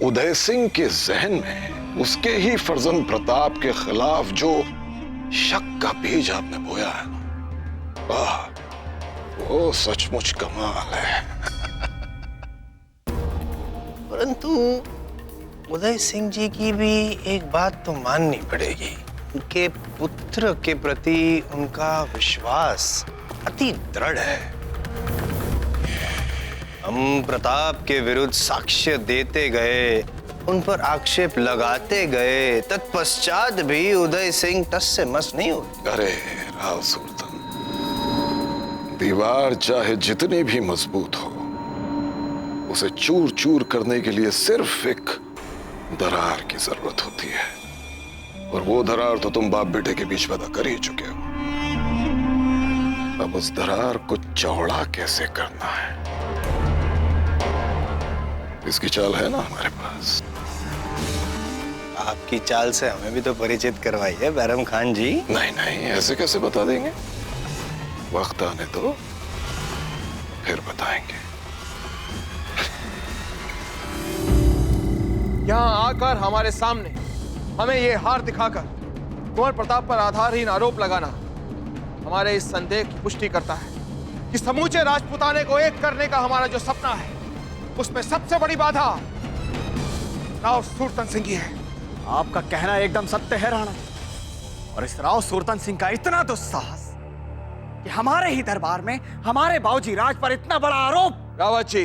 उदय सिंह के जहन में उसके ही फर्जंद प्रताप के खिलाफ जो शक का बीज आपने बोया है, वाह, वो सचमुच कमाल है। परंतु उदय सिंह जी की भी एक बात तो माननी पड़ेगी, उनके पुत्र के प्रति उनका विश्वास अति दृढ़ है। हम प्रताप के विरुद्ध साक्ष्य देते गए, उन पर आक्षेप लगाते गए, तत्पश्चात भी उदय सिंह टस से मस नहीं हुए। अरे राव सुल्तान, दीवार चाहे जितनी भी मजबूत हो, उसे चूर चूर करने के लिए सिर्फ एक दरार की जरूरत होती है, और वो दरार तो तुम बाप बेटे के बीच पैदा कर ही चुके हो। अब उस दरार को चौड़ा कैसे करना है, इसकी चाल है ना हमारे पास। आपकी चाल से हमें भी तो परिचित करवाइए बैरम खान जी। नहीं नहीं, ऐसे कैसे बता देंगे, वक्त आने तो फिर बताएंगे। यहाँ आकर हमारे सामने हमें ये हार दिखाकर कुंवर प्रताप पर आधारहीन आरोप लगाना हमारे इस संदेह की पुष्टि करता है कि समूचे राजपूताने को एक करने का हमारा जो सपना है, उसमें सबसे बड़ी बाधा राव सूरतन सिंह की है। आपका कहना एकदम सत्य है राणा, और इस राव सूरतन सिंह का इतना दुस्साहस कि हमारे ही दरबार में हमारे बाबूजी राज पर इतना बड़ा आरोप। रावत जी,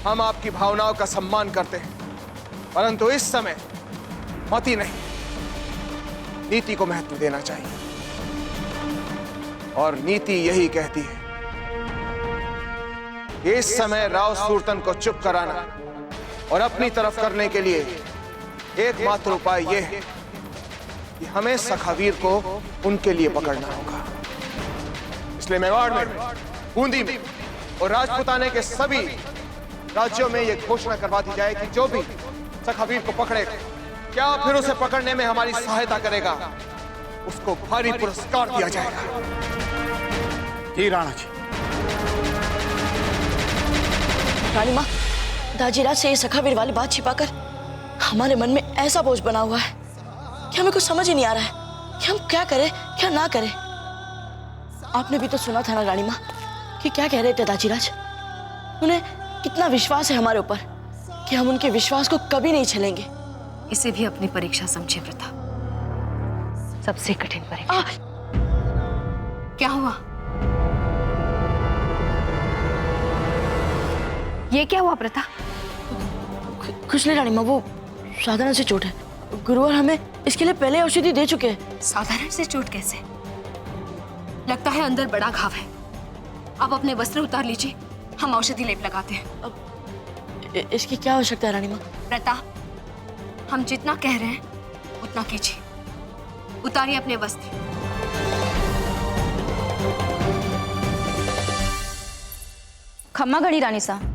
हम आपकी भावनाओं का सम्मान करते हैं, परंतु इस समय मति नहीं, नीति को महत्व देना चाहिए। और नीति यही कहती है कि इस समय राव सूरतन को चुप कराना और अपनी तरफ करने के लिए एकमात्र उपाय यह है कि हमें सखावीर को उनके लिए पकड़ना होगा। इसलिए मेवाड़ में, बूंदी में और राजपूताने के सभी राज्यों में यह घोषणा करवा दी जाए कि जो भी सखावीर को पकड़ेगा, क्या फिर उसे पकड़ने में हमारी सहायता करेगा, उसको भारी पुरस्कार दिया जाएगा। जी राणा जी। रानी माँ, दाजीराज से ये सखावीर वाली बात छिपाकर हमारे मन में ऐसा बोझ बना हुआ है कि हमें कुछ समझ ही नहीं आ रहा है कि हम क्या करें क्या ना करें। आपने भी तो सुना था ना रानी माँ कि क्या कह रहे थे दाजीराज, उन्हें कितना विश्वास है हमारे ऊपर कि हम उनके विश्वास को कभी नहीं छलेंगे। इसे भी अपनी परीक्षा समझे प्रताप, सबसे कठिन परीक्षा। क्या हुआ? ये क्या हुआ प्रताप? कुछ नहीं रानी माँ, वो साधारण से चोट है। गुरुवर हमें इसके लिए पहले औषधि दे चुके हैं। साधारण से चोट कैसे? लगता है अंदर बड़ा घाव है। आप अपने वस्त्र उतार लीजिए, हम औषधि लेप लगाते हैं। अब इसकी क्या आवश्यकता है रानी माँ? प्रताप, हम जितना कह रहे हैं उतना कीजिए। उतारिए अपने वस्त्र। खम्मा घड़ी रानी साहब,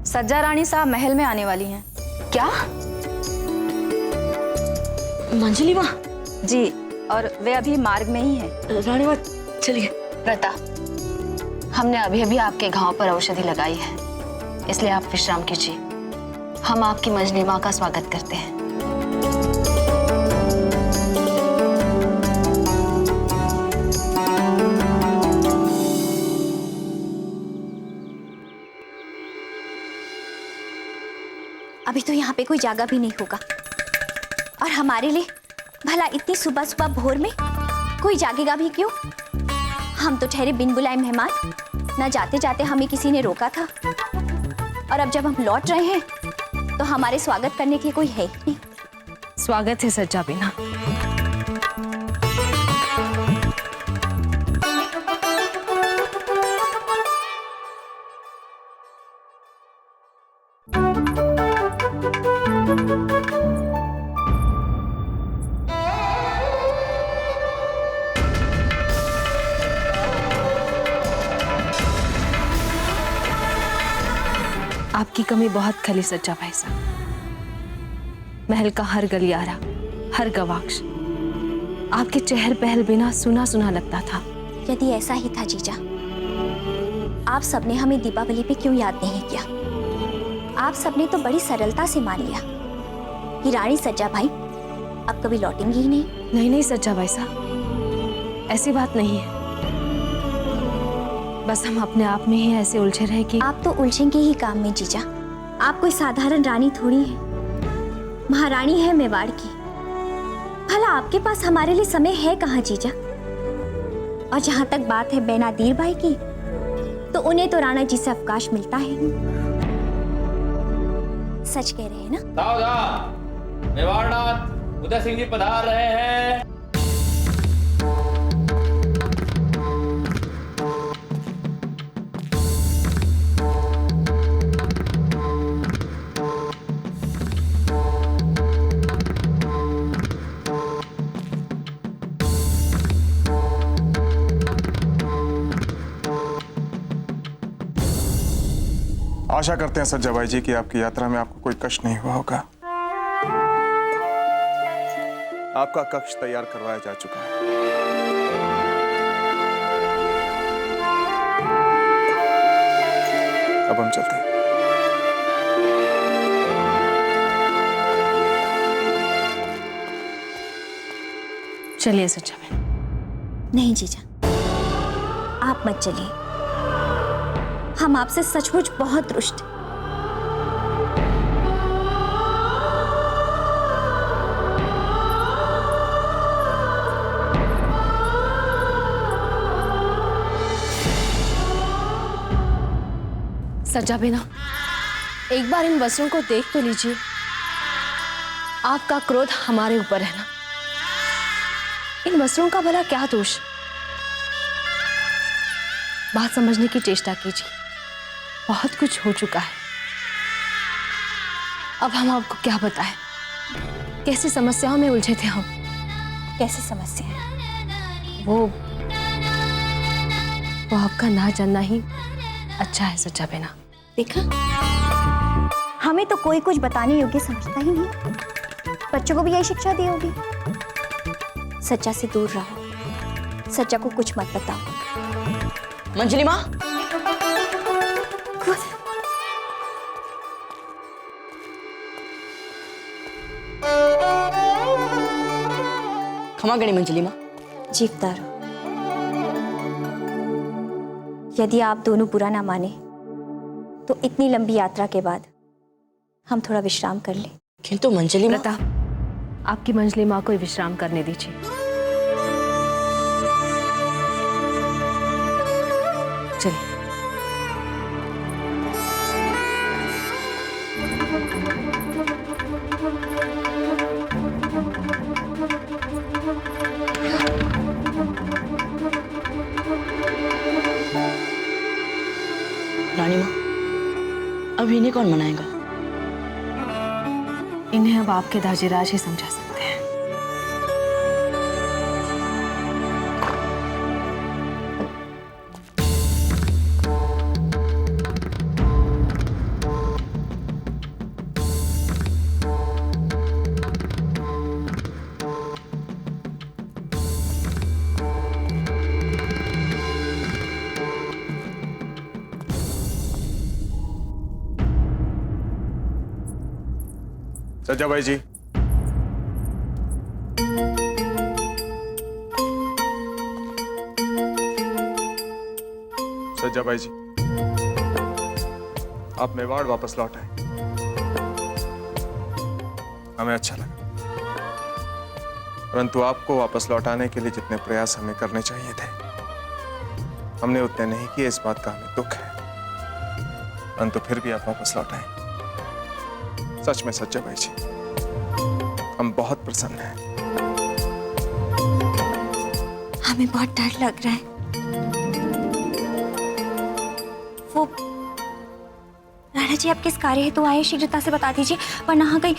सज्जा रानी साहब महल में आने वाली हैं। क्या? मंजली माँ? जी, और वे अभी मार्ग में ही हैं। रानी माँ चलिए। प्रताप, हमने अभी अभी आपके घाव पर औषधि लगाई है, इसलिए आप विश्राम कीजिए। हम आपकी मंजली माँ का स्वागत करते हैं। अभी तो यहाँ पे कोई जागा भी नहीं होगा, और हमारे लिए भला इतनी सुबह सुबह भोर में कोई जागेगा भी क्यों? हम तो ठहरे बिन बुलाए मेहमान, न जाते जाते हमें किसी ने रोका था, और अब जब हम लौट रहे हैं तो हमारे स्वागत करने के कोई है ही नहीं। स्वागत है सज्जा बिना। आपकी कमी बहुत खली सज्जा भाई साहब। महल का हर गलियारा, हर गवाक्ष आपके चहल पहल बिना सुना सुना लगता था। यदि ऐसा ही था जीजा, आप सबने हमें दीपावली पे क्यों याद नहीं किया? आप सबने तो बड़ी सरलता से मान लिया कि रानी सज्जा भाई अब कभी लौटेंगी ही नहीं। नहीं सज्जा भाई साहब, ऐसी बात नहीं है। बस हम अपने आप में ही ऐसे उलझे रहे कि आप तो उलझेंगे ही काम में जीजा। आप कोई साधारण रानी थोड़ी है, महारानी है मेवाड़ की। भला आपके पास हमारे लिए समय है कहाँ जीजा? और जहां तक बात है बेनादीर भाई की, तो उन्हें तो राणा जी से अवकाश मिलता है। सच कह रहे हैं ना? सावधान, मेवाड़नाथ उदय सिंह जी पधार रहे हैं। आशा करते हैं सज्जा भाई जी कि आपकी यात्रा में आपको कोई कष्ट नहीं हुआ होगा। आपका कक्ष तैयार करवाया जा चुका है। अब हम चलते हैं। चलिए सच्चा भाई। नहीं जीजा, आप मत चलिए। हम आपसे सचमुच बहुत रुष्ट। सज्जा बिना, एक बार इन वस्त्रों को देख तो लीजिए। आपका क्रोध हमारे ऊपर है ना? इन वस्त्रों का भला क्या दोष? बात समझने की चेष्टा कीजिए। बहुत कुछ हो चुका है, अब हम आपको क्या बताएं? कैसी समस्याओं में उलझे थे हम। कैसी समस्या है? वो आपका ना जानना ही अच्छा है सच्चा बेना। देखा, हमें तो कोई कुछ बताने योग्य समझता ही नहीं। बच्चों को भी यही शिक्षा दी होगी, सच्चा से दूर रहो, सच्चा को कुछ मत बताओ। मंजली माँ, क्षमा करें मंजली माँ। जीवता रहो। यदि आप दोनों बुरा ना माने तो इतनी लंबी यात्रा के बाद हम थोड़ा विश्राम कर लें। किंतु मंजली माँ, आपकी मंजली माँ को विश्राम करने दीजिए। चलिए। रानी माँ, अब इन्हें कौन मनाएगा? इन्हें अब आपके दाजीराज ही समझा सकते हैं। सज्जा भाई जी, सज्जा भाई जी, आप मेवाड़ वापस लौट आए, हमें अच्छा लगा। परंतु आपको वापस लौटाने के लिए जितने प्रयास हमें करने चाहिए थे, हमने उतने नहीं किए। इस बात का हमें दुख है, परंतु फिर भी आप वापस लौट आए। सच में सच्चा भाई जी, हम बहुत प्रसन्न हैं। हमें बहुत डर लग रहा है। वो राणा जी, आप किस कार्य हेतु आए शीघ्रता से बता दीजिए, वरना हाँ कहीं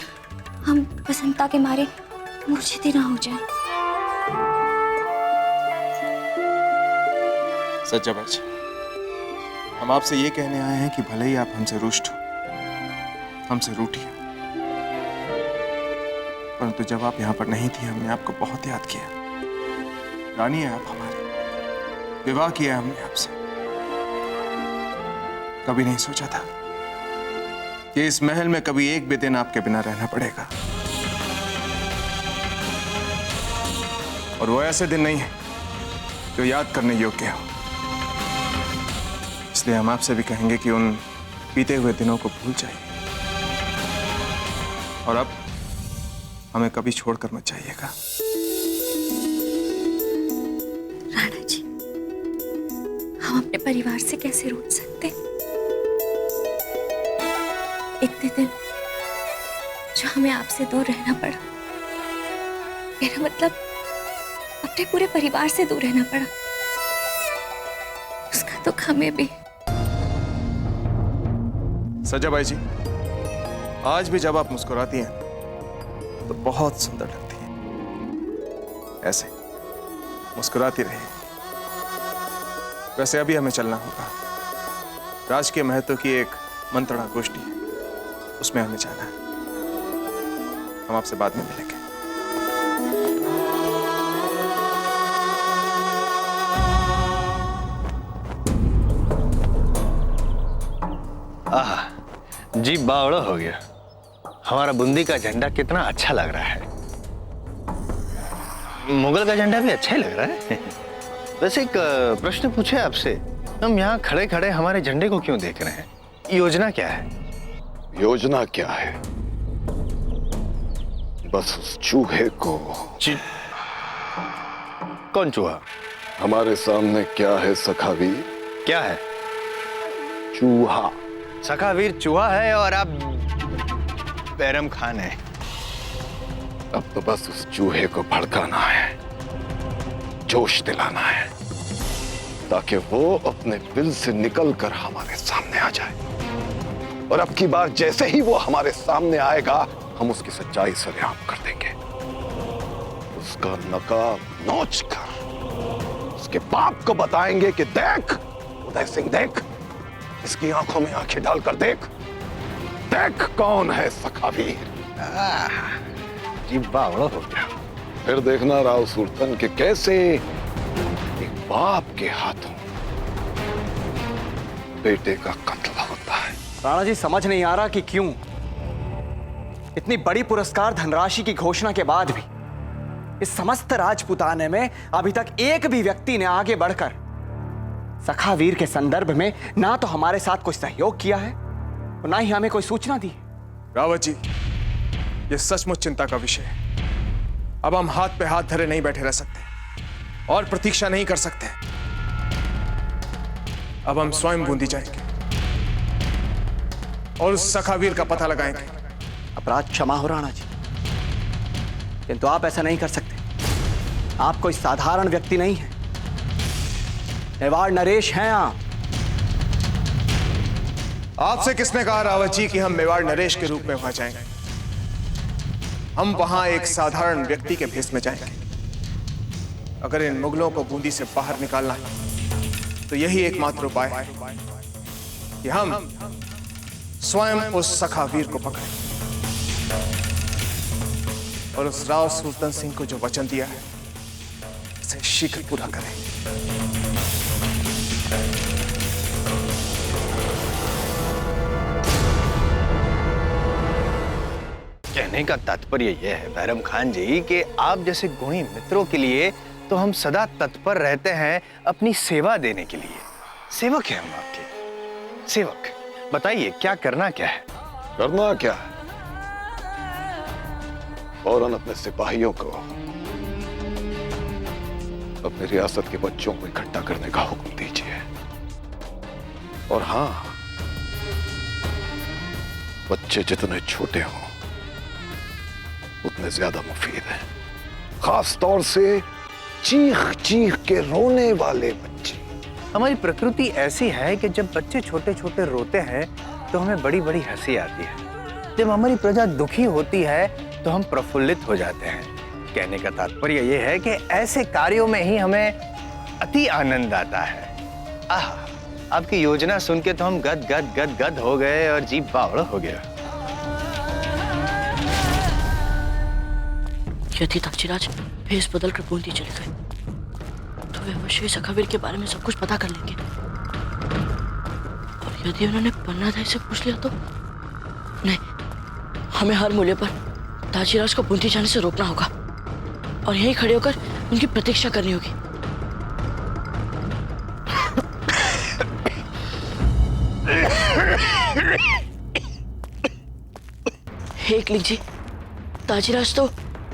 हम प्रसन्नता के मारे मूर्छित ही ना हो जाए। सज्जा भाई जी, हम आपसे ये कहने आए हैं कि भले ही आप हमसे रुष्ट हो, हमसे रूठी हो, परंतु जब आप यहाँ पर नहीं थी, हमने आपको बहुत याद किया। रानी है आप हमारी, विवाह किया हमने आपसे। कभी नहीं सोचा था कि इस महल में कभी एक भी दिन आपके बिना रहना पड़ेगा। और वो ऐसे दिन नहीं है जो याद करने योग्य हो। इसलिए हम आपसे भी कहेंगे कि उन बीते हुए दिनों को भूल जाइए और अब हमें कभी छोड़कर मत जाइएगा। राणा जी, हम अपने परिवार से कैसे रूठ सकते? इतने दिन जो हमें आपसे दूर रहना पड़ा, मेरा मतलब अपने पूरे परिवार से दूर रहना पड़ा, उसका दुख हमें भी। सजाबाई जी, आज भी जब आप मुस्कुराती हैं तो बहुत सुंदर लगती हैं। ऐसे मुस्कुराती रहिए। वैसे अभी हमें चलना होगा। राज के महत्व की एक मंत्रणा गोष्ठी है, उसमें हमें जाना है। हम आपसे बाद में मिलेंगे। आहा, जी बावड़ा हो गया। हमारा बूंदी का झंडा कितना अच्छा लग रहा है। मुगल का झंडा भी अच्छा ही लग रहा है। वैसे एक प्रश्न पूछे आपसे, हम यहाँ खड़े खड़े हमारे झंडे को क्यों देख रहे हैं? योजना क्या है? योजना क्या है? बस उस चूहे को। कौन चूहा? हमारे सामने क्या है सखावीर? क्या है? चूहा। सखावीर चूहा है और आप बैरम खान है। अब तो बस उस चूहे को भड़काना है, जोश दिलाना है, ताकि वो अपने बिल से निकलकर हमारे सामने आ जाए। और अब की बार जैसे ही वो हमारे सामने आएगा, हम उसकी सच्चाई सरेआम कर देंगे। उसका नकाब नोच कर उसके बाप को बताएंगे कि देख उदय सिंह, देख इसकी आंखों में आंखें डालकर देख, देख कौन है सखावीर। जी बावड़ा हो गया। फिर देखना राव सुल्तान के कैसे एक बाप के हाथों बेटे का कत्ल होता है। राणा जी, समझ नहीं आ रहा कि क्यों इतनी बड़ी पुरस्कार धनराशि की घोषणा के बाद भी इस समस्त राजपुताने में अभी तक एक भी व्यक्ति ने आगे बढ़कर सखावीर के संदर्भ में ना तो हमारे साथ कोई सहयोग किया है और ना ही हमें कोई सूचना दी है। रावत जी, यह सचमुच चिंता का विषय है। अब हम हाथ पे हाथ धरे नहीं बैठे रह सकते और प्रतीक्षा नहीं कर सकते। अब हम स्वयं बूंदी जाएंगे और उस सखावीर का पता लगाएंगे। अपराध क्षमा हो राणा जी, किंतु आप ऐसा नहीं कर सकते। आप कोई साधारण व्यक्ति नहीं है, मेवाड़ नरेश हैं आप। आपसे किसने कहा रावत जी कि हम मेवाड़ नरेश के रूप में वहां जाएंगे? हम वहां एक साधारण व्यक्ति के भेष में जाएंगे। अगर इन मुगलों को बूंदी से बाहर निकालना है तो यही एकमात्र उपाय है कि हम स्वयं उस सखावीर को पकड़ें और उस राव सुल्तान सिंह को जो वचन दिया है उसे शीघ्र पूरा करें। कहने का तात्पर्य यह है बैरम खान जी कि आप जैसे गुणी मित्रों के लिए तो हम सदा तत्पर रहते हैं अपनी सेवा देने के लिए। सेवक हैं हम आपके सेवक। बताइए क्या करना क्या है? करना क्या है? फौरन अपने सिपाहियों को अपनी रियासत के बच्चों को इकट्ठा करने का हुक्म दीजिए। और हां, बच्चे जितने छोटे हों उतने ज्यादा मुफीद हैं। खास तौर से चीख चीख के रोने वाले बच्चे। हमारी प्रकृति ऐसी है कि जब बच्चे छोटे छोटे रोते हैं तो हमें बड़ी बड़ी हंसी आती है। जब हमारी प्रजा दुखी होती है तो हम प्रफुल्लित हो जाते हैं। कहने का तात्पर्य यह है कि ऐसे कार्यों में ही हमें अति आनंद आता है। आह, आपकी योजना सुन के तो हम गद गद गद गद हो गए और जी बावड़ा हो गया। यदि ताक्षीराज भेष बदल कर बूंदी चले गए तो वे अवश्य ही सखावीर के बारे में सब कुछ पता कर लेंगे। और यदि उन्होंने पन्नादाई से पूछ लिया तो नहीं, हमें हर मूल्य पर दाजीराज को बूंदी जाने से रोकना होगा और यहीं खड़े होकर उनकी प्रतीक्षा करनी होगी। एक लीजिए, दाजीराज तो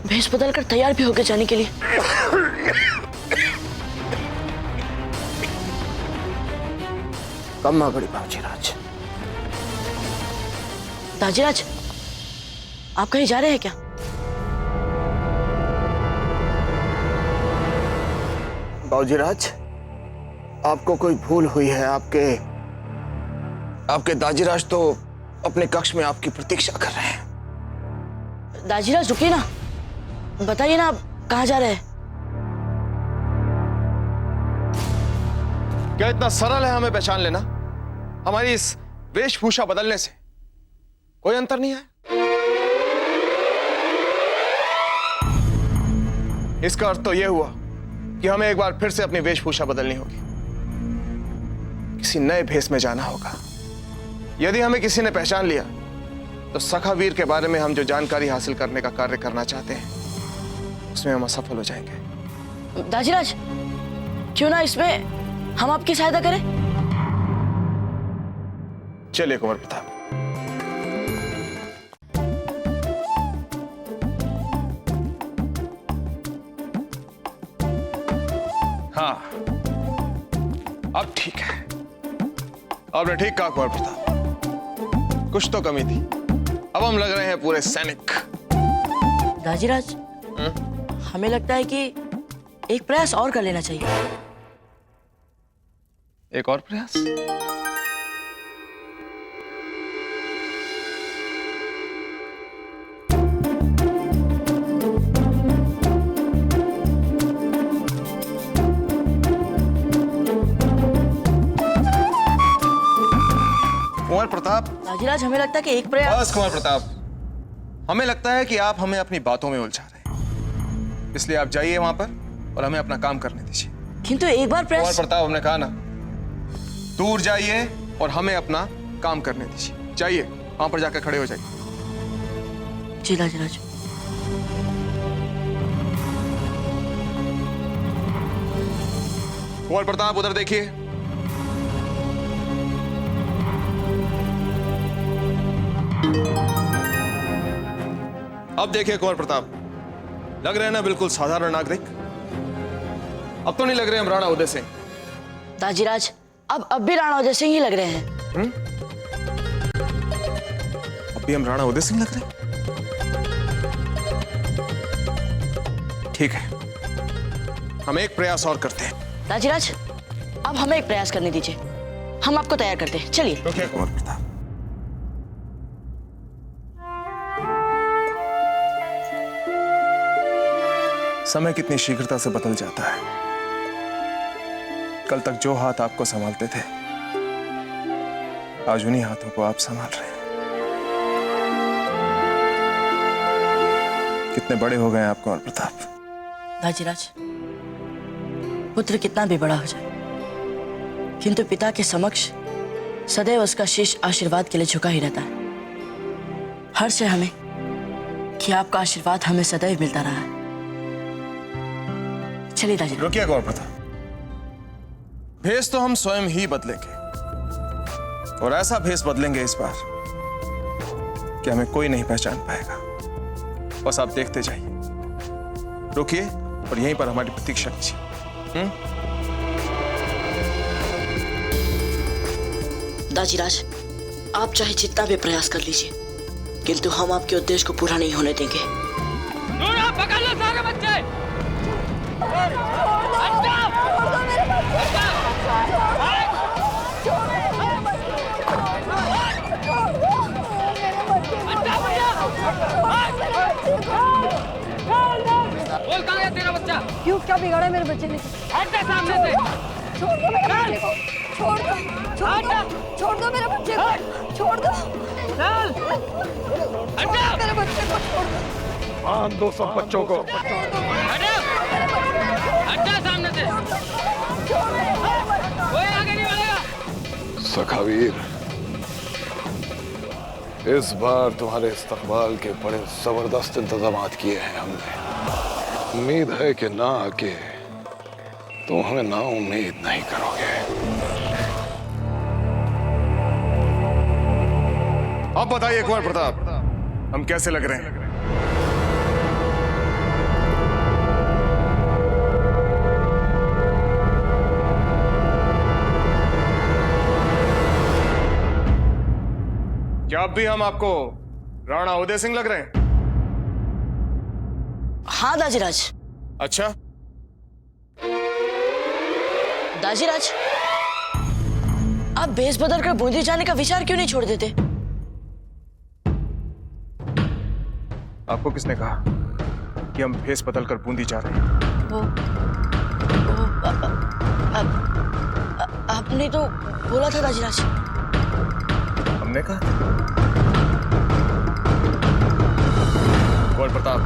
भेष बदल कर तैयार भी होकर जाने के लिए। कम्मा बड़ी बाजीराज। दाजीराज, आप कहीं जा रहे हैं क्या? बाजीराज, आपको कोई भूल हुई है। आपके दाजीराज तो अपने कक्ष में आपकी प्रतीक्षा कर रहे हैं। दाजीराज रुकिए ना, बताइए ना आप कहाँ जा रहे हैं? क्या इतना सरल है हमें पहचान लेना? हमारी इस वेशभूषा बदलने से कोई अंतर नहीं है। इसका अर्थ तो यह हुआ कि हमें एक बार फिर से अपनी वेशभूषा बदलनी होगी, किसी नए भेष में जाना होगा। यदि हमें किसी ने पहचान लिया तो सखा वीर के बारे में हम जो जानकारी हासिल करने का कार्य करना चाहते हैं उसमें हम असफल हो जाएंगे। दाजीराज, क्यों ना इसमें हम आपकी सहायता करें? चलिए कुंवर प्रताप। हाँ, अब ठीक है। आपने ठीक कहा कुंवर प्रताप, कुछ तो कमी थी। अब हम लग रहे हैं पूरे सैनिक। दाजीराज, हमें लगता है कि एक प्रयास और कर लेना चाहिए। एक और प्रयास? कुंवर प्रताप। दाजीराज, हमें लगता है कि एक प्रयास। बस कुंवर प्रताप, हमें लगता है कि आप हमें अपनी बातों में उलझा रहे हैं, इसलिए आप जाइए वहां पर और हमें अपना काम करने दीजिए। किंतु एक बार कुंवर प्रयास। प्रताप, हमने कहा ना, दूर जाइए और हमें अपना काम करने दीजिए। जाइए, वहां पर जाकर खड़े हो जाइए। जी दाजीराज। कुंवर प्रताप, उधर देखिए। अब देखिए कुंवर प्रताप, लग रहे हैं ना बिल्कुल साधारण नागरिक? अब तो नहीं लग रहे हम राणा उदय सिंह। दाजीराज, अब भी राणा उदय सिंह ही लग रहे हैं। अब भी हम राणा उदय सिंह लग रहे हैं? ठीक है, हम एक प्रयास और करते हैं। दाजीराज, अब हमें एक प्रयास करने दीजिए, हम आपको तैयार करते हैं। चलिए। रुकिए कुंवर प्रताप। समय कितनी शीघ्रता से बदल जाता है। कल तक जो हाथ आपको संभालते थे, आज उन्हीं हाथों को आप संभाल रहे हैं। कितने बड़े हो गए आप कुंवर प्रताप। दाजीराज, पुत्र कितना भी बड़ा हो जाए, किंतु पिता के समक्ष सदैव उसका शीश आशीर्वाद के लिए झुका ही रहता है। हर्ष है हमें कि आपका आशीर्वाद हमें सदैव मिलता रहा है। चलिए दाजी। रुकिए कुंवर प्रताप, भेष तो हम स्वयं ही बदलेंगे, और ऐसा भेष बदलेंगे इस बार कि हमें कोई नहीं पहचान पाएगा। बस आप देखते जाइए। रुकिए और यहीं पर हमारी प्रतीक्षा कीजिए। दाजीराज, आप चाहे जितना भी प्रयास कर लीजिए, किंतु हम आपके उद्देश्य को पूरा नहीं होने देंगे। पकड़ लो सारे बच्चे। बोल कहाँ है तेरा बच्चा? क्यों, क्या बिगाड़ा मेरे बच्चे ने? हट जा सामने से। छोड़ दो मेरे बच्चे को, छोड़ दो, छोड़ दो, छोड़ दो मेरे बच्चे को, छोड़ दो, चल मेरे बच्चे को छोड़ दो। बांध दो सब बच्चों को। हट जा सामने से। कोई आगे नहीं बढ़ेगा। सखावीर, इस बार तुम्हारे इस्तकबाल के बड़े जबरदस्त इंतजाम किए हैं हमने। उम्मीद है कि ना आके तुम हमें ना उम्मीद नहीं करोगे। अब बताइए कुंवर प्रताप, हम कैसे लग रहे हैं? क्या अब भी हम आपको राणा उदय सिंह लग रहे हैं? हाँ दाजीराज। अच्छा, दाजीराज, आप भेष बदल कर बूंदी जाने का विचार क्यों नहीं छोड़ देते? आपको किसने कहा कि हम भेष बदल कर बूंदी जा रहे हैं? वो आपने तो बोला था दाजीराज। हमने कहा? कुंवर प्रताप,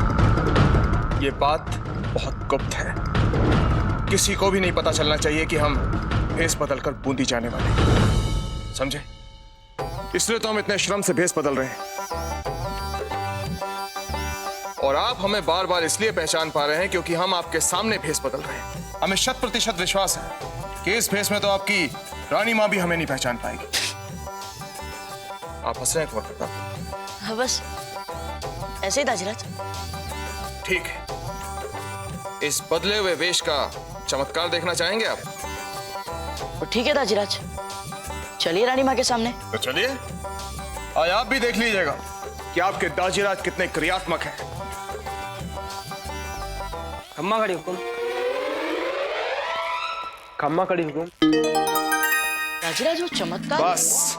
ये बात बहुत गुप्त है। किसी को भी नहीं पता चलना चाहिए कि हम भेष बदल कर बूंदी जाने वाले हैं। समझे? इसलिए तो हम इतने श्रम से भेष बदल रहे हैं। और आप हमें बार बार इसलिए पहचान पा रहे हैं क्योंकि हम आपके सामने भेष बदल रहे हैं। हमें 100% विश्वास है कि इस भेष में तो आपकी रानी मां भी हमें नहीं पहचान पाएगी। आप हंस रहे हैं कुंवर प्रताप? हाँ, बस ऐसे ही दाजीराज। ठीक है, इस बदले हुए वेश का चमत्कार देखना चाहेंगे आप? तो ठीक है दाजीराज, चलिए रानी माँ के सामने। तो चलिए, आज आप भी देख लीजिएगा कि आपके दाजीराज कितने क्रियात्मक हैं। खम्मा खड़ी हुकुम, खम्मा खड़ी हुकुम। दाजीराज वो चमत्कार। बस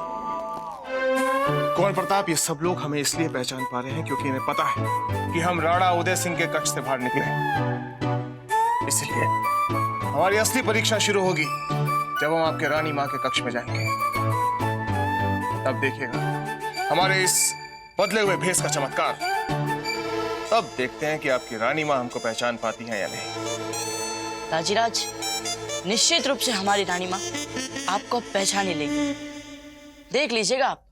कुंवर प्रताप, ये सब लोग हमें इसलिए पहचान पा रहे हैं क्योंकि इन्हें पता है कि हम राणा उदय सिंह के कक्ष से बाहर निकले हैं। इसलिए हमारी असली परीक्षा शुरू होगी जब हम आपके रानी मां के कक्ष में जाएंगे। तब देखिएगा हमारे इस बदले हुए भेष का चमत्कार। तब देखते हैं कि आपकी रानी मां हमको पहचान पाती हैं या नहीं। दाजीराज, निश्चित रूप से हमारी रानी माँ आपको पहचान ही लेगी, देख लीजिएगा आप।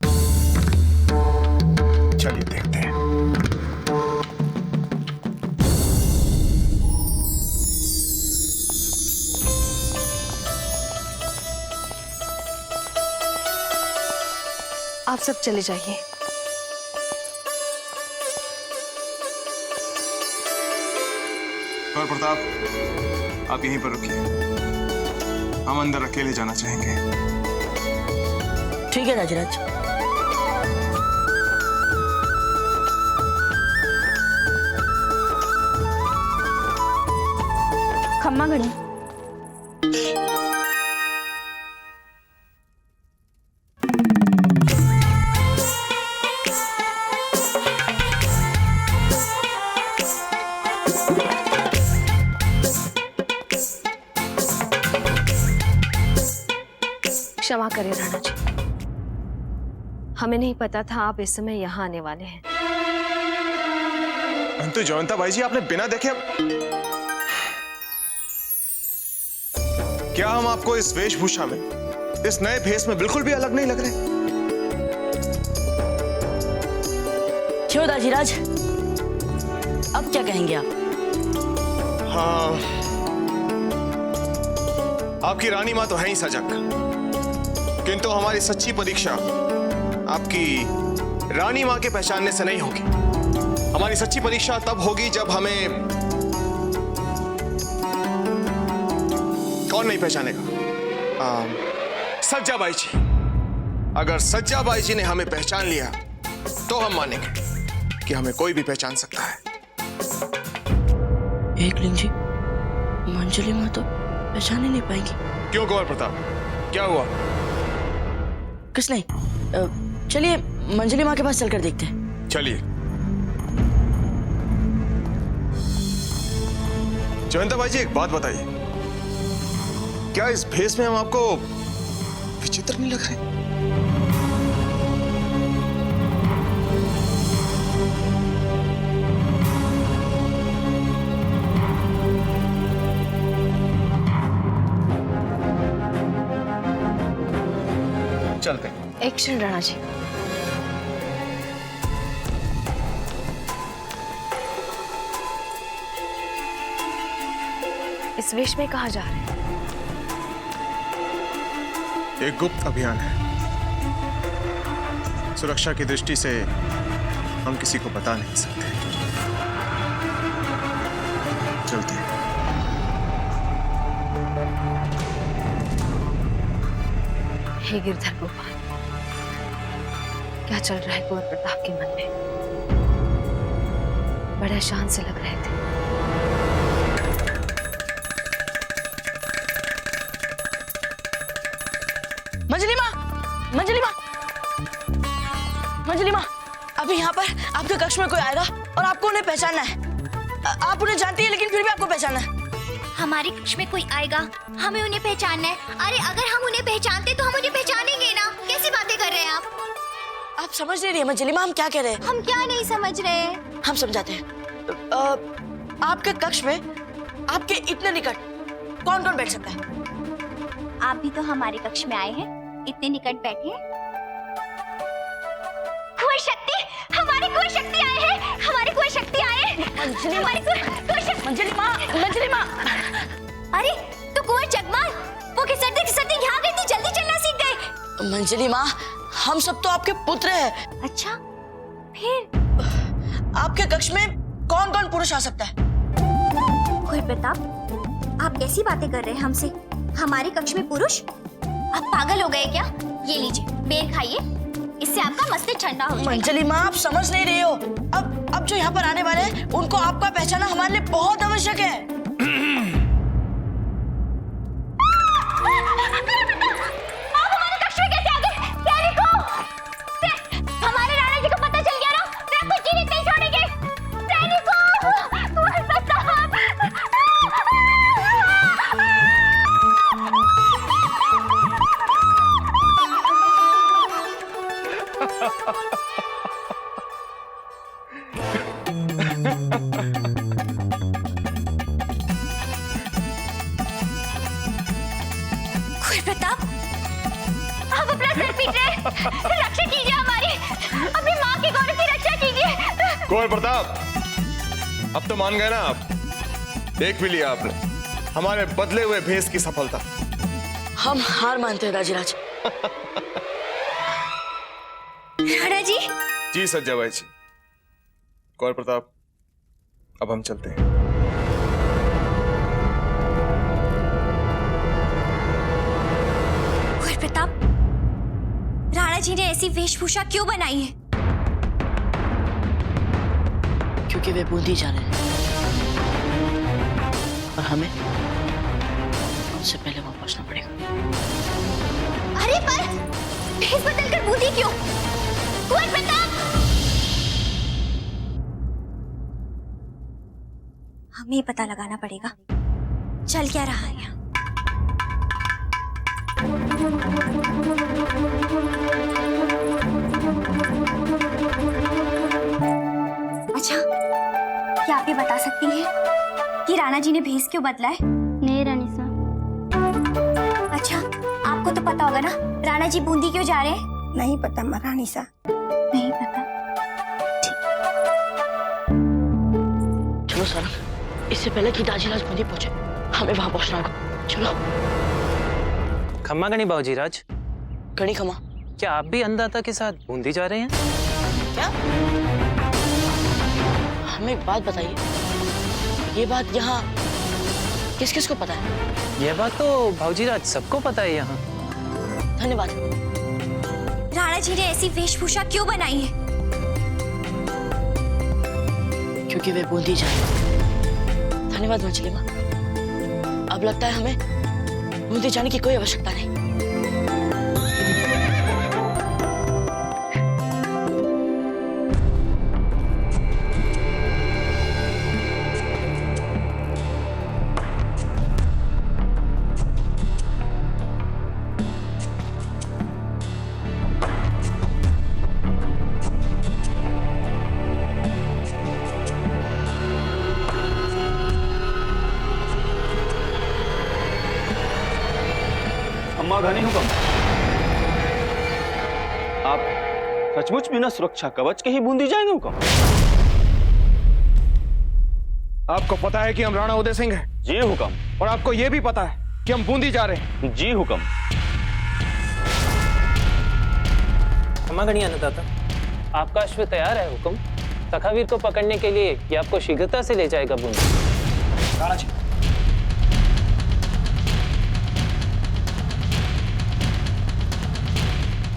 चलिए देखते हैं। आप सब चले जाइए। कुंवर प्रताप, आप यहीं पर रुकिए, हम अंदर अकेले जाना चाहेंगे। ठीक है दाजीराज। खम्मा घड़ी। क्षमा करें राणा जी, हमें नहीं पता था आप इस समय यहाँ आने वाले हैं। परंतु जयवंता बाई जी, आपने बिना देखे क्या हम आपको इस वेशभूषा में, इस नए भेष में बिल्कुल भी अलग नहीं लग रहे? क्यों दाजीराज, अब क्या कहेंगे आप? हाँ, आपकी रानी मां तो है ही सजग, किंतु हमारी सच्ची परीक्षा आपकी रानी मां के पहचानने से नहीं होगी। हमारी सच्ची परीक्षा तब होगी जब हमें कौन नहीं पहचानेगा? सज्जाबाई जी। अगर सज्जाबाई जी ने हमें पहचान लिया तो हम मानेंगे कि हमें कोई भी पहचान सकता है। एकलिंग जी, मंजली माँ तो पहचान ही नहीं पाएंगी। क्यों कुंवर प्रताप, क्या हुआ? कुछ नहीं, चलिए मंजली माँ के पास चलकर देखते हैं। चलिए। जयंता भाई जी, एक बात बताइए, क्या इस भेष में हम आपको विचित्र नहीं लग रहे? चलते। एक क्षण राणा जी, इस वेश में कहाँ जा रहे हैं? एक गुप्त अभियान है। सुरक्षा की दृष्टि से हम किसी को बता नहीं सकते। चलते हैं। हे गिरधर गोपाल, क्या चल रहा है कुंवर प्रताप के मन में? बड़े अशांत से लग रहे थे। मंजली माँ, मंजली माँ, मंजली माँ, अभी यहाँ पर आपके कक्ष में कोई आएगा और आपको उन्हें पहचानना है। आप उन्हें जानती है लेकिन फिर भी आपको पहचानना है। हमारे कक्ष में कोई आएगा, हमें उन्हें पहचानना है। अरे अगर हम उन्हें पहचानते तो हम उन्हें पहचानेंगे ना। कैसी बातें कर रहे हैं आप? आप समझ नहीं रही है मंजली माँ, हम क्या कह रहे हैं? हम क्या नहीं समझ रहे हैं? हम समझाते हैं। आपके कक्ष में आपके इतने निकट कौन कौन बैठ सकता है? आप भी तो हमारे कक्ष में आए हैं, इतने निकट बैठे हैं। कुंवर शक्ति, हमारी कुंवर शक्ति आए हैं, हमारी कुंवर शक्ति आए हैं। मंजली माँ, मंजली माँ, मंजली माँ। अरे तो कुंवर जगमाल, वो खिसकते यहाँ गई थी, जल्दी चलना सीख गए। मंजली माँ, हम सब तो आपके पुत्र हैं। अच्छा, फिर आपके कक्ष में कौन कौन पुरुष आ सकता है? कुंवर प्रताप, आप कैसी बातें कर रहे हैं हमसे? हमारे कक्ष में पुरुष? आप पागल हो गए क्या? ये लीजिए, बेर खाइए, इससे आपका मस्तिष्क ठंडा हो जाएगा। मंजली माँ, आप समझ नहीं रहे हो। अब जो यहाँ पर आने वाले हैं, उनको आपका पहचानना हमारे लिए बहुत आवश्यक है। आप हमारे कक्ष में कैसे आ गए? सैनिकों! हमारे राणा जी को पता चल गया ना, वे आपको जीवित नहीं छोड़ेंगे। सैनिकों! कुंवर प्रताप! कुंवर प्रताप, आप अपना सर पीट रहे, रक्षा कीजिए हमारी, अपनी माँ के गौरव की रक्षा कीजिए। कुंवर प्रताप, अब तो मान गए ना आप? देख भी लिया आपने हमारे बदले हुए भेष की सफलता। हम हार मानते हैं राजीराज। राणा जी, जी सज्जाबाई जी। कुंवर प्रताप, अब हम चलते हैं। कुंवर प्रताप, राणा जी ने ऐसी वेशभूषा क्यों बनाई है? क्योंकि वे बूंदी जा रहे हैं और हमें उनसे पहले वहां पहुंचना पड़ेगा। अरे पर भेष बदलकर बूंदी क्यों? कुंवर प्रताप, हमें पता लगाना पड़ेगा चल क्या रहा है यहाँ। अच्छा, क्या आप ये बता सकती हैं कि राणा जी ने भेष क्यों बदला है? नहीं रानी साहब। अच्छा, आपको तो पता होगा ना राणा जी बूंदी क्यों जा रहे हैं? नहीं पता महारानी साहब। नहीं पता। चलो सारा, इससे पहले कि दाजीराज बूंदी पहुंचे, हमें वहां पहुंचना होगा। चलो। खम्मा गणी बाबूजी राज, गणी खमा, क्या आप भी अन्नदाता के साथ बूंदी जा रहे हैं? क्या? हमें एक बात बताइए, ये बात यहाँ किस किस को पता है? यह बात तो बाबूजी राज सबको पता है यहाँ। धन्यवाद। राणा जी ने ऐसी वेशभूषा क्यों बनाई है? क्योंकि वे बूंदी जा रहे हैं। धन्यवाद मंजली माँ। अब लगता है हमें बूंदी जाने की कोई आवश्यकता नहीं। अम्मा घनी हुक्म। आप सचमुच बिना सुरक्षा कवच के ही बूंदी जाएंगे हुक्म? आपको पता है कि हम राणा उदय सिंह हैं? जी हुक्म। और आपको यह भी पता है कि हम बूंदी जा रहे हैं? जी हुक्म। खम्मा गणी अन्नदाता, आपका अश्व तैयार है हुक्म। सखावीर को पकड़ने के लिए ये आपको शीघ्रता से ले जाएगा बूंदी। राणा जी,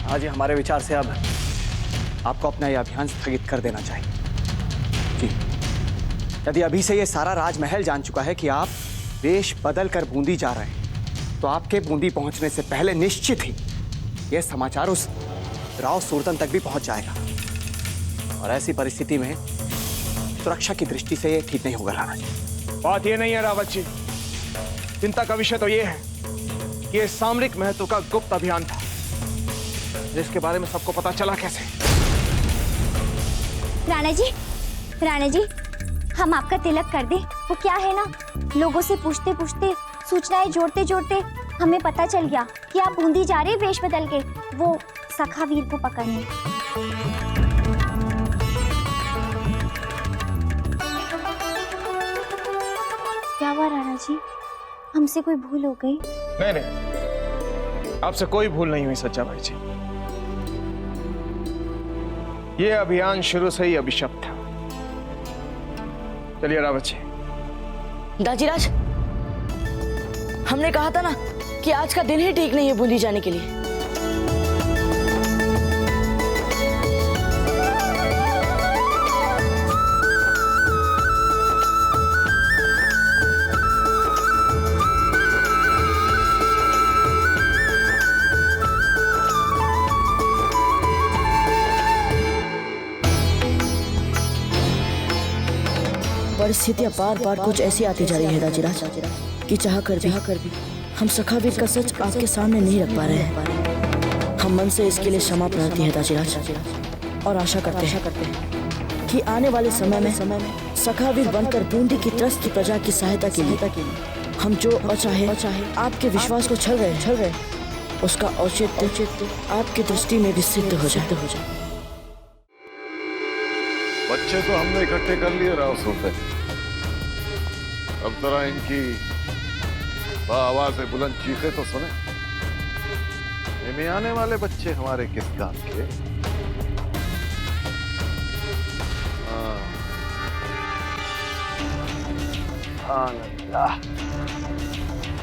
आज हमारे विचार से अब आपको अपना यह अभियान स्थगित कर देना चाहिए। जी, यदि अभी से ये सारा राजमहल जान चुका है कि आप वेश बदल कर बूंदी जा रहे हैं, तो आपके बूंदी पहुंचने से पहले निश्चित ही यह समाचार उस राव सूरतन तक भी पहुंच जाएगा। और ऐसी परिस्थिति में सुरक्षा की दृष्टि से ये ठीक नहीं होगा राणा जी। बात ये नहीं है रावत जी, चिंता का विषय तो ये है कि ये सामरिक महत्व का गुप्त अभियान था, जिसके बारे में सबको पता चला कैसे? राणा जी, हम आपका तिलक कर दें। वो क्या है ना, लोगों से पूछते पूछते, सूचनाएं जोड़ते जोड़ते हमें पता चल गया कि आप बूंदी जा रहे हैं वेश बदल के, वो सखावीर को पकड़ने। क्या हुआ राणा जी, हमसे कोई भूल हो गई? नहीं, आपसे कोई भूल नहीं हुई सच्चा भाई जी। ये अभियान शुरू से ही अभिशप्त था। चलिए रावत जी। दाजीराज, हमने कहा था ना कि आज का दिन ही ठीक नहीं है बूंदी जाने के लिए। परिस्थितियां बार बार कुछ ऐसी आती जा रही है दाजीराज कि चाह कर भी हम सखावीर का सच आपके सामने नहीं रख पा रहे हैं। हम मन से इसके लिए क्षमा प्रार्थी है दाजीराज, और आशा करते हैं कि आने वाले समय में सखावीर बनकर बूंदी की त्रस्त प्रजा की सहायता के लिए हम जो अचाहे आपके विश्वास को छल रहे उसका औचित्य आपकी दृष्टि में भी सिद्ध हो जाए। बच्चे तो हमने इकट्ठे कर लिए राव सूरतन, अब जरा इनकी आवाज से बुलंद चीखे तो सुने। इनमें आने वाले बच्चे हमारे किस काम के?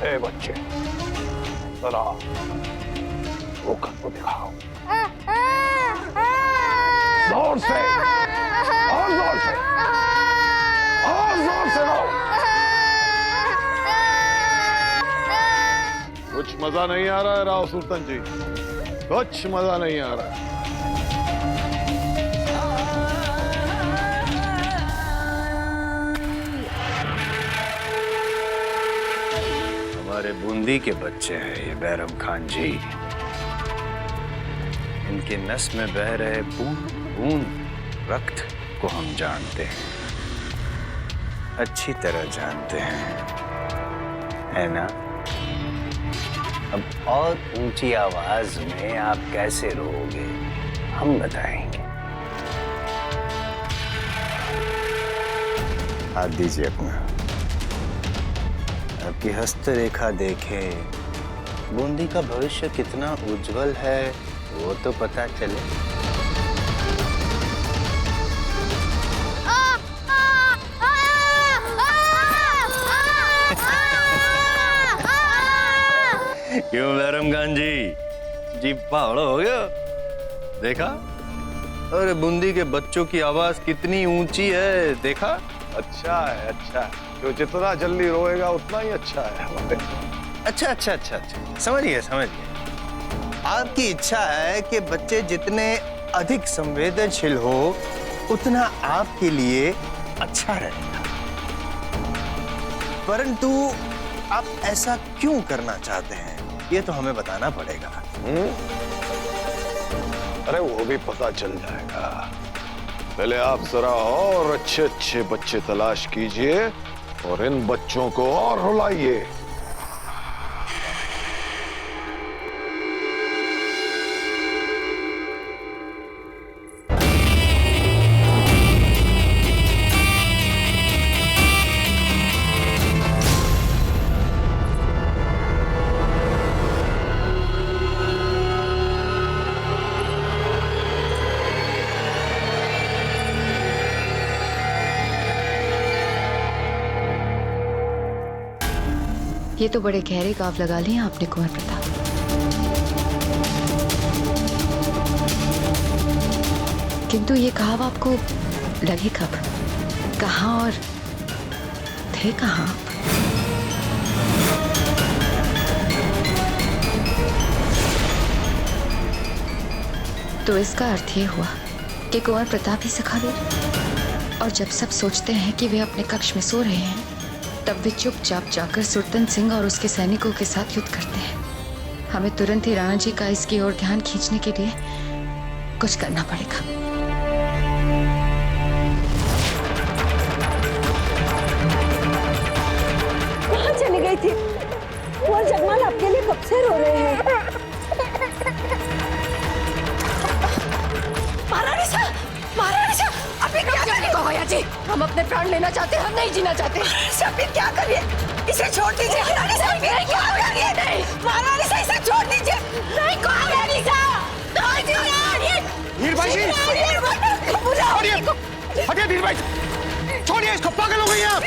ए बच्चे, जरा वो कर को दिखाओ जोर से, और जोर से, और जोर से रो। कुछ मजा नहीं आ रहा है राव सूरतन जी, कुछ मजा नहीं आ रहा है। हमारे बूंदी के बच्चे हैं ये बैरम खान जी। इनके नस में बह रहे बूंद बूंद रक्त को हम जानते हैं, अच्छी तरह जानते हैं, है ना? अब और ऊंची आवाज में आप कैसे रोओगे हम बताएंगे। हाथ दीजिए अपना, आपकी हस्तरेखा देखे बूंदी का भविष्य कितना उज्जवल है वो तो पता चले। क्यों बैरम खान जी पहाड़ हो गया? देखा? अरे बूंदी के बच्चों की आवाज कितनी ऊंची है, देखा? अच्छा है, अच्छा है, जो जितना जल्दी रोएगा उतना ही अच्छा है हमारे। अच्छा, समझिए। आपकी इच्छा है कि बच्चे जितने अधिक संवेदनशील हो उतना आपके लिए अच्छा रहेगा, परंतु आप ऐसा क्यों करना चाहते हैं ये तो हमें बताना पड़ेगा। अरे वो भी पता चल जाएगा, पहले आप जरा और अच्छे अच्छे बच्चे तलाश कीजिए और इन बच्चों को और रुलाइए। ये तो बड़े गहरे घाव लगा लिए आपने कुंवर प्रताप। किंतु ये घाव आपको लगे कब, कहाँ और थे कहाँ आप? तो इसका अर्थ ये हुआ कि कुंवर प्रताप ही सखावीर, और जब सब सोचते हैं कि वे अपने कक्ष में सो रहे हैं, तब वे चुपचाप जाकर सुरतन सिंह और उसके सैनिकों के साथ युद्ध करते हैं। हमें तुरंत ही राणा जी का इसकी ओर ध्यान खींचने के लिए कुछ करना पड़ेगा। कहाँ चली गई थी? वो जगमाल आपके लिए कब से रो रहे हैं। अभी क्या करने को होया जी? हम अपने प्राण लेना चाहते हैं, हम नहीं जीना चाहते। अभी क्या करिए? इसे छोड़ दीजिए। महारानी साहब क्या करिए? नहीं महारानी साहब इसे छोड़ दीजिए। नहीं महारानी साहब, धीर भाई जी, हटिए धीर भाई, छोड़िए इसको। पागल हो गई आप।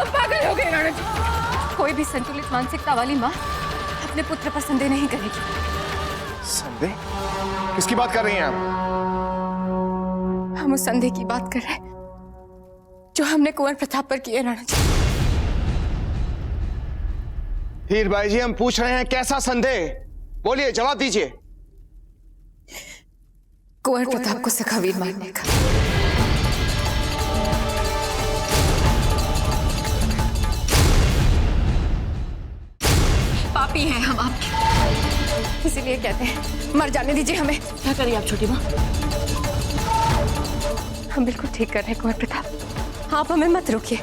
पागल हो गए राणा जी। कोई भी संतुलित मानसिकता वाली माँ अपने पुत्र पर संदेह नहीं करेगी। संदेह? किसकी बात कर रही हैं आप? हम उस संदेह की बात कर रहे हैं जो हमने कुंवर प्रताप पर किए राणा जी। हीर भाई जी, हम पूछ रहे हैं कैसा संदेह? बोलिए, जवाब दीजिए। कुंवर प्रताप को सखावीर मानने का। पापी हैं हम आपके, इसीलिए कहते हैं मर जाने दीजिए हमें। क्या करिए आप छोटी माँ? हम बिल्कुल ठीक कर रहे हैं कुंवर प्रताप, आप हमें मत रोकिए।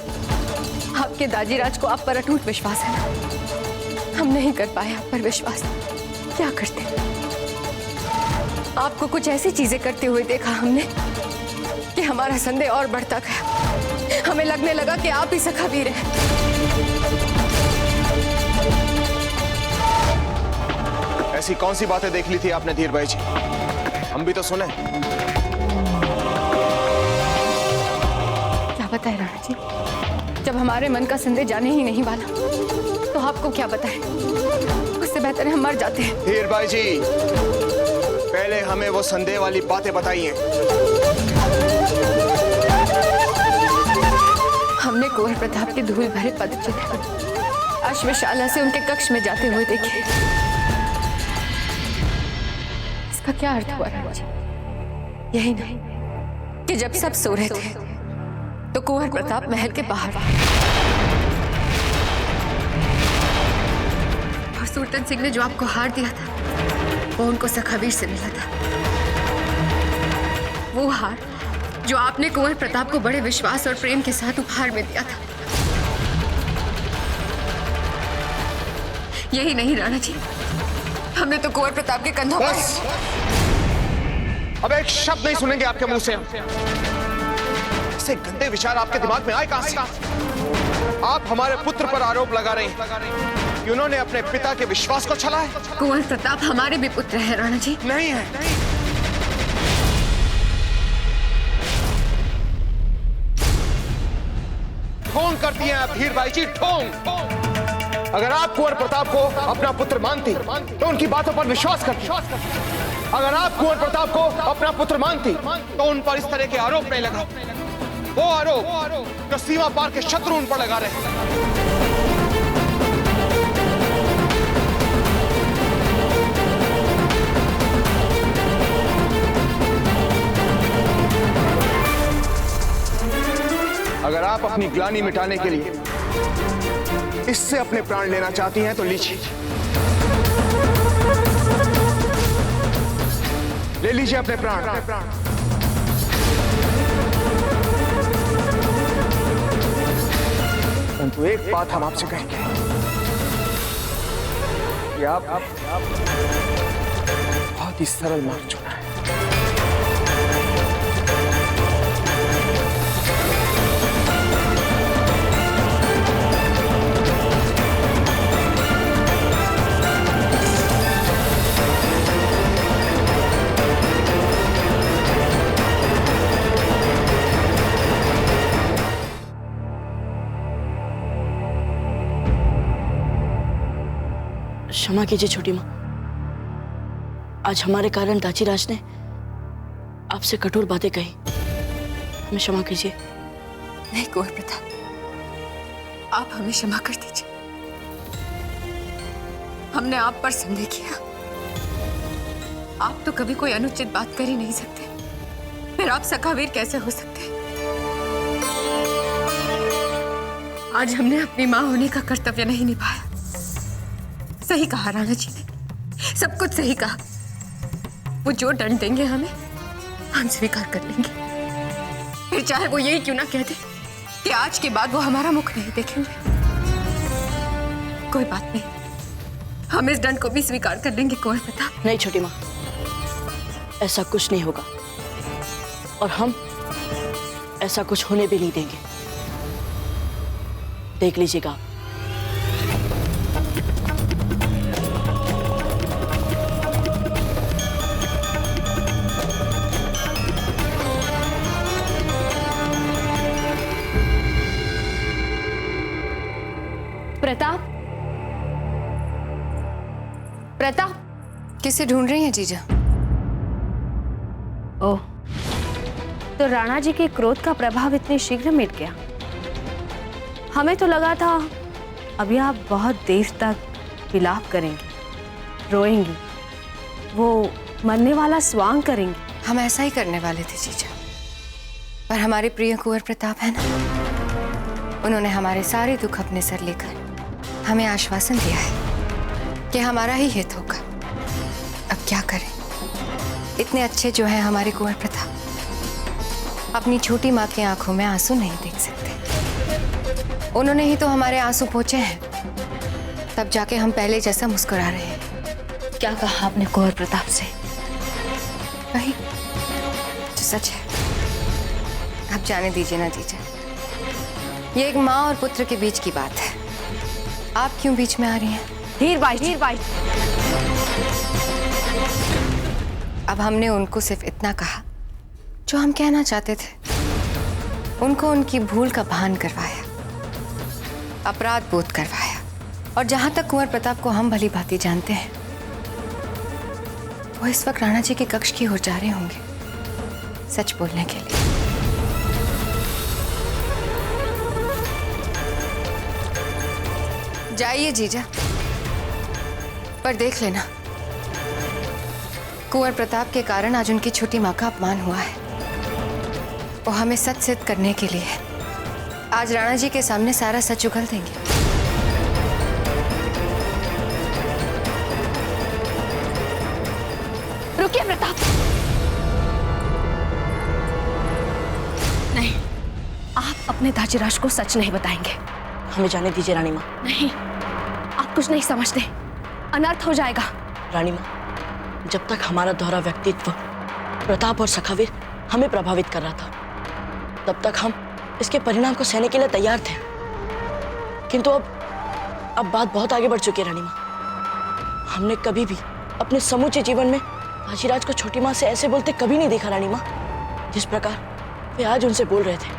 आपके दाजीराज को आप पर अटूट विश्वास है ना? हम नहीं कर पाए आप पर विश्वास। क्या करते? आपको कुछ ऐसी चीजें करते हुए देखा हमने कि हमारा संदेह और बढ़ता गया। हमें लगने लगा कि आप ही सखावीर हैं। ऐसी कौन सी बातें देख ली थी आपने धीर भाई जी? हम भी तो सुने। क्या बताए राणा जी? जब हमारे मन का संदेह जाने ही नहीं वाला तो आपको क्या बताएं? उससे बेहतर है हम मर जाते हैं। धीर भाई जी, पहले हमें वो संदेह वाली बातें बताइए। हमने कुंवर प्रताप के धूल भरे पद चले अश्वशाला से उनके कक्ष में जाते हुए देखे। इसका क्या अर्थ हुआ राणा जी? यही नहीं कि जब सब सो रहे थे तो कुंवर प्रताप महल के बाहर और सुरतन सिंह ने जो आपको हार दिया था वो उनको सखावीर से मिला था। वो हार जो आपने कुंवर प्रताप को बड़े विश्वास और प्रेम के साथ उपहार में दिया था। यही नहीं राणा जी, हमने तो कुंवर प्रताप के कंधों पर। अब एक शब्द नहीं सुनेंगे आपके मुंह से। ऐसे गंदे विचार आपके दिमाग में आए कहां से? आप हमारे पुत्र पर आरोप लगा रहे हैं कि उन्होंने अपने पिता के विश्वास को छला है। कुंवर प्रताप हमारे भी पुत्र है राणा जी। नहीं है। ढोंग करती हैं आप धीर भाई जी, ढोंग। अगर आप कुंवर प्रताप को अपना पुत्र मानती तो उनकी बातों पर विश्वास करती। अगर आप कुंवर प्रताप को अपना पुत्र मानती तो उन पर इस तरह के आरोप नहीं लगा। वो आरोप जो सीमा पार के शत्रु उन पर लगा रहे हैं। अगर आप अपनी ग्लानि मिटाने के लिए इससे अपने प्राण लेना चाहती हैं तो लीजिए, ले लीजिए अपने प्राण। परंतु एक बात हम आपसे कहेंगे कि आप बहुत ही सरल मार्ग चुना है। क्षमा कीजिए छोटी माँ। आज हमारे कारण दाजीराज ने आपसे कठोर बातें कही। हमें क्षमा कीजिए। नहीं कुंवर प्रताप, आप हमें क्षमा कर दीजिए। हमने आप पर संदेह किया। आप तो कभी कोई अनुचित बात कर ही नहीं सकते, फिर आप सखावीर कैसे हो सकते? आज हमने अपनी मां होने का कर्तव्य नहीं निभाया। सही कहा राणा जी ने, सब कुछ सही कहा। वो जो दंड देंगे हमें, हम स्वीकार कर लेंगे। फिर चाहे वो यही क्यों ना कह दे कि आज के बाद वो हमारा मुख नहीं देखेंगे। कोई बात नहीं, हम इस दंड को भी स्वीकार कर लेंगे कुंवर प्रताप। नहीं छोटी माँ, ऐसा कुछ नहीं होगा और हम ऐसा कुछ होने भी नहीं देंगे। देख लीजिएगा। प्रताप, प्रताप, किसे ढूंढ रही हैं जीजा? ओह, तो राणा जी के क्रोध का प्रभाव इतने शीघ्र मिट गया। हमें तो लगा था अभी आप बहुत देर तक विलाप करेंगी, रोएंगी, वो मरने वाला स्वांग करेंगी। हम ऐसा ही करने वाले थे जीजा, पर हमारे प्रिय कुंवर प्रताप है ना, उन्होंने हमारे सारे दुख अपने सर लेकर हमें आश्वासन दिया है कि हमारा ही हित होगा। अब क्या करें, इतने अच्छे जो हैं हमारे कुंवर प्रताप, अपनी छोटी माँ की आंखों में आंसू नहीं देख सकते। उन्होंने ही तो हमारे आंसू पोंछे हैं, तब जाके हम पहले जैसा मुस्कुरा रहे हैं। क्या कहा आपने कुंवर प्रताप से? वही जो सच है। आप जाने दीजिए ना जीजा, ये एक माँ और पुत्र के बीच की बात है। आप क्यों बीच में आ रही हैं? धीर बाई, धीर बाई। अब हमने उनको सिर्फ इतना कहा जो हम कहना चाहते थे। उनको उनकी भूल का भान करवाया, अपराध बोध करवाया, और जहां तक कुंवर प्रताप को हम भली भांति जानते हैं, वो इस वक्त राणा जी के कक्ष की ओर जा रहे होंगे सच बोलने के लिए। जाइए जीजा, पर देख लेना, कुंवर प्रताप के कारण आज उनकी छोटी माँ का अपमान हुआ है। वो हमें सच सिद्ध करने के लिए आज राणा जी के सामने सारा सच उगल देंगे। रुकिए प्रताप, नहीं, आप अपने दाजीराज को सच नहीं बताएंगे। हमें जाने दीजिए रानी माँ। नहीं, आप कुछ नहीं समझते, अनर्थ हो जाएगा। रानी माँ, जब तक हमारा दोहरा व्यक्तित्व प्रताप और सखावीर हमें प्रभावित कर रहा था, तब तक हम इसके परिणाम को सहने के लिए तैयार थे। किंतु अब बात बहुत आगे बढ़ चुकी है रानी माँ। हमने कभी भी अपने समूचे जीवन में दाजीराज को छोटी माँ से ऐसे बोलते कभी नहीं देखा रानी माँ, जिस प्रकार वे आज उनसे बोल रहे थे।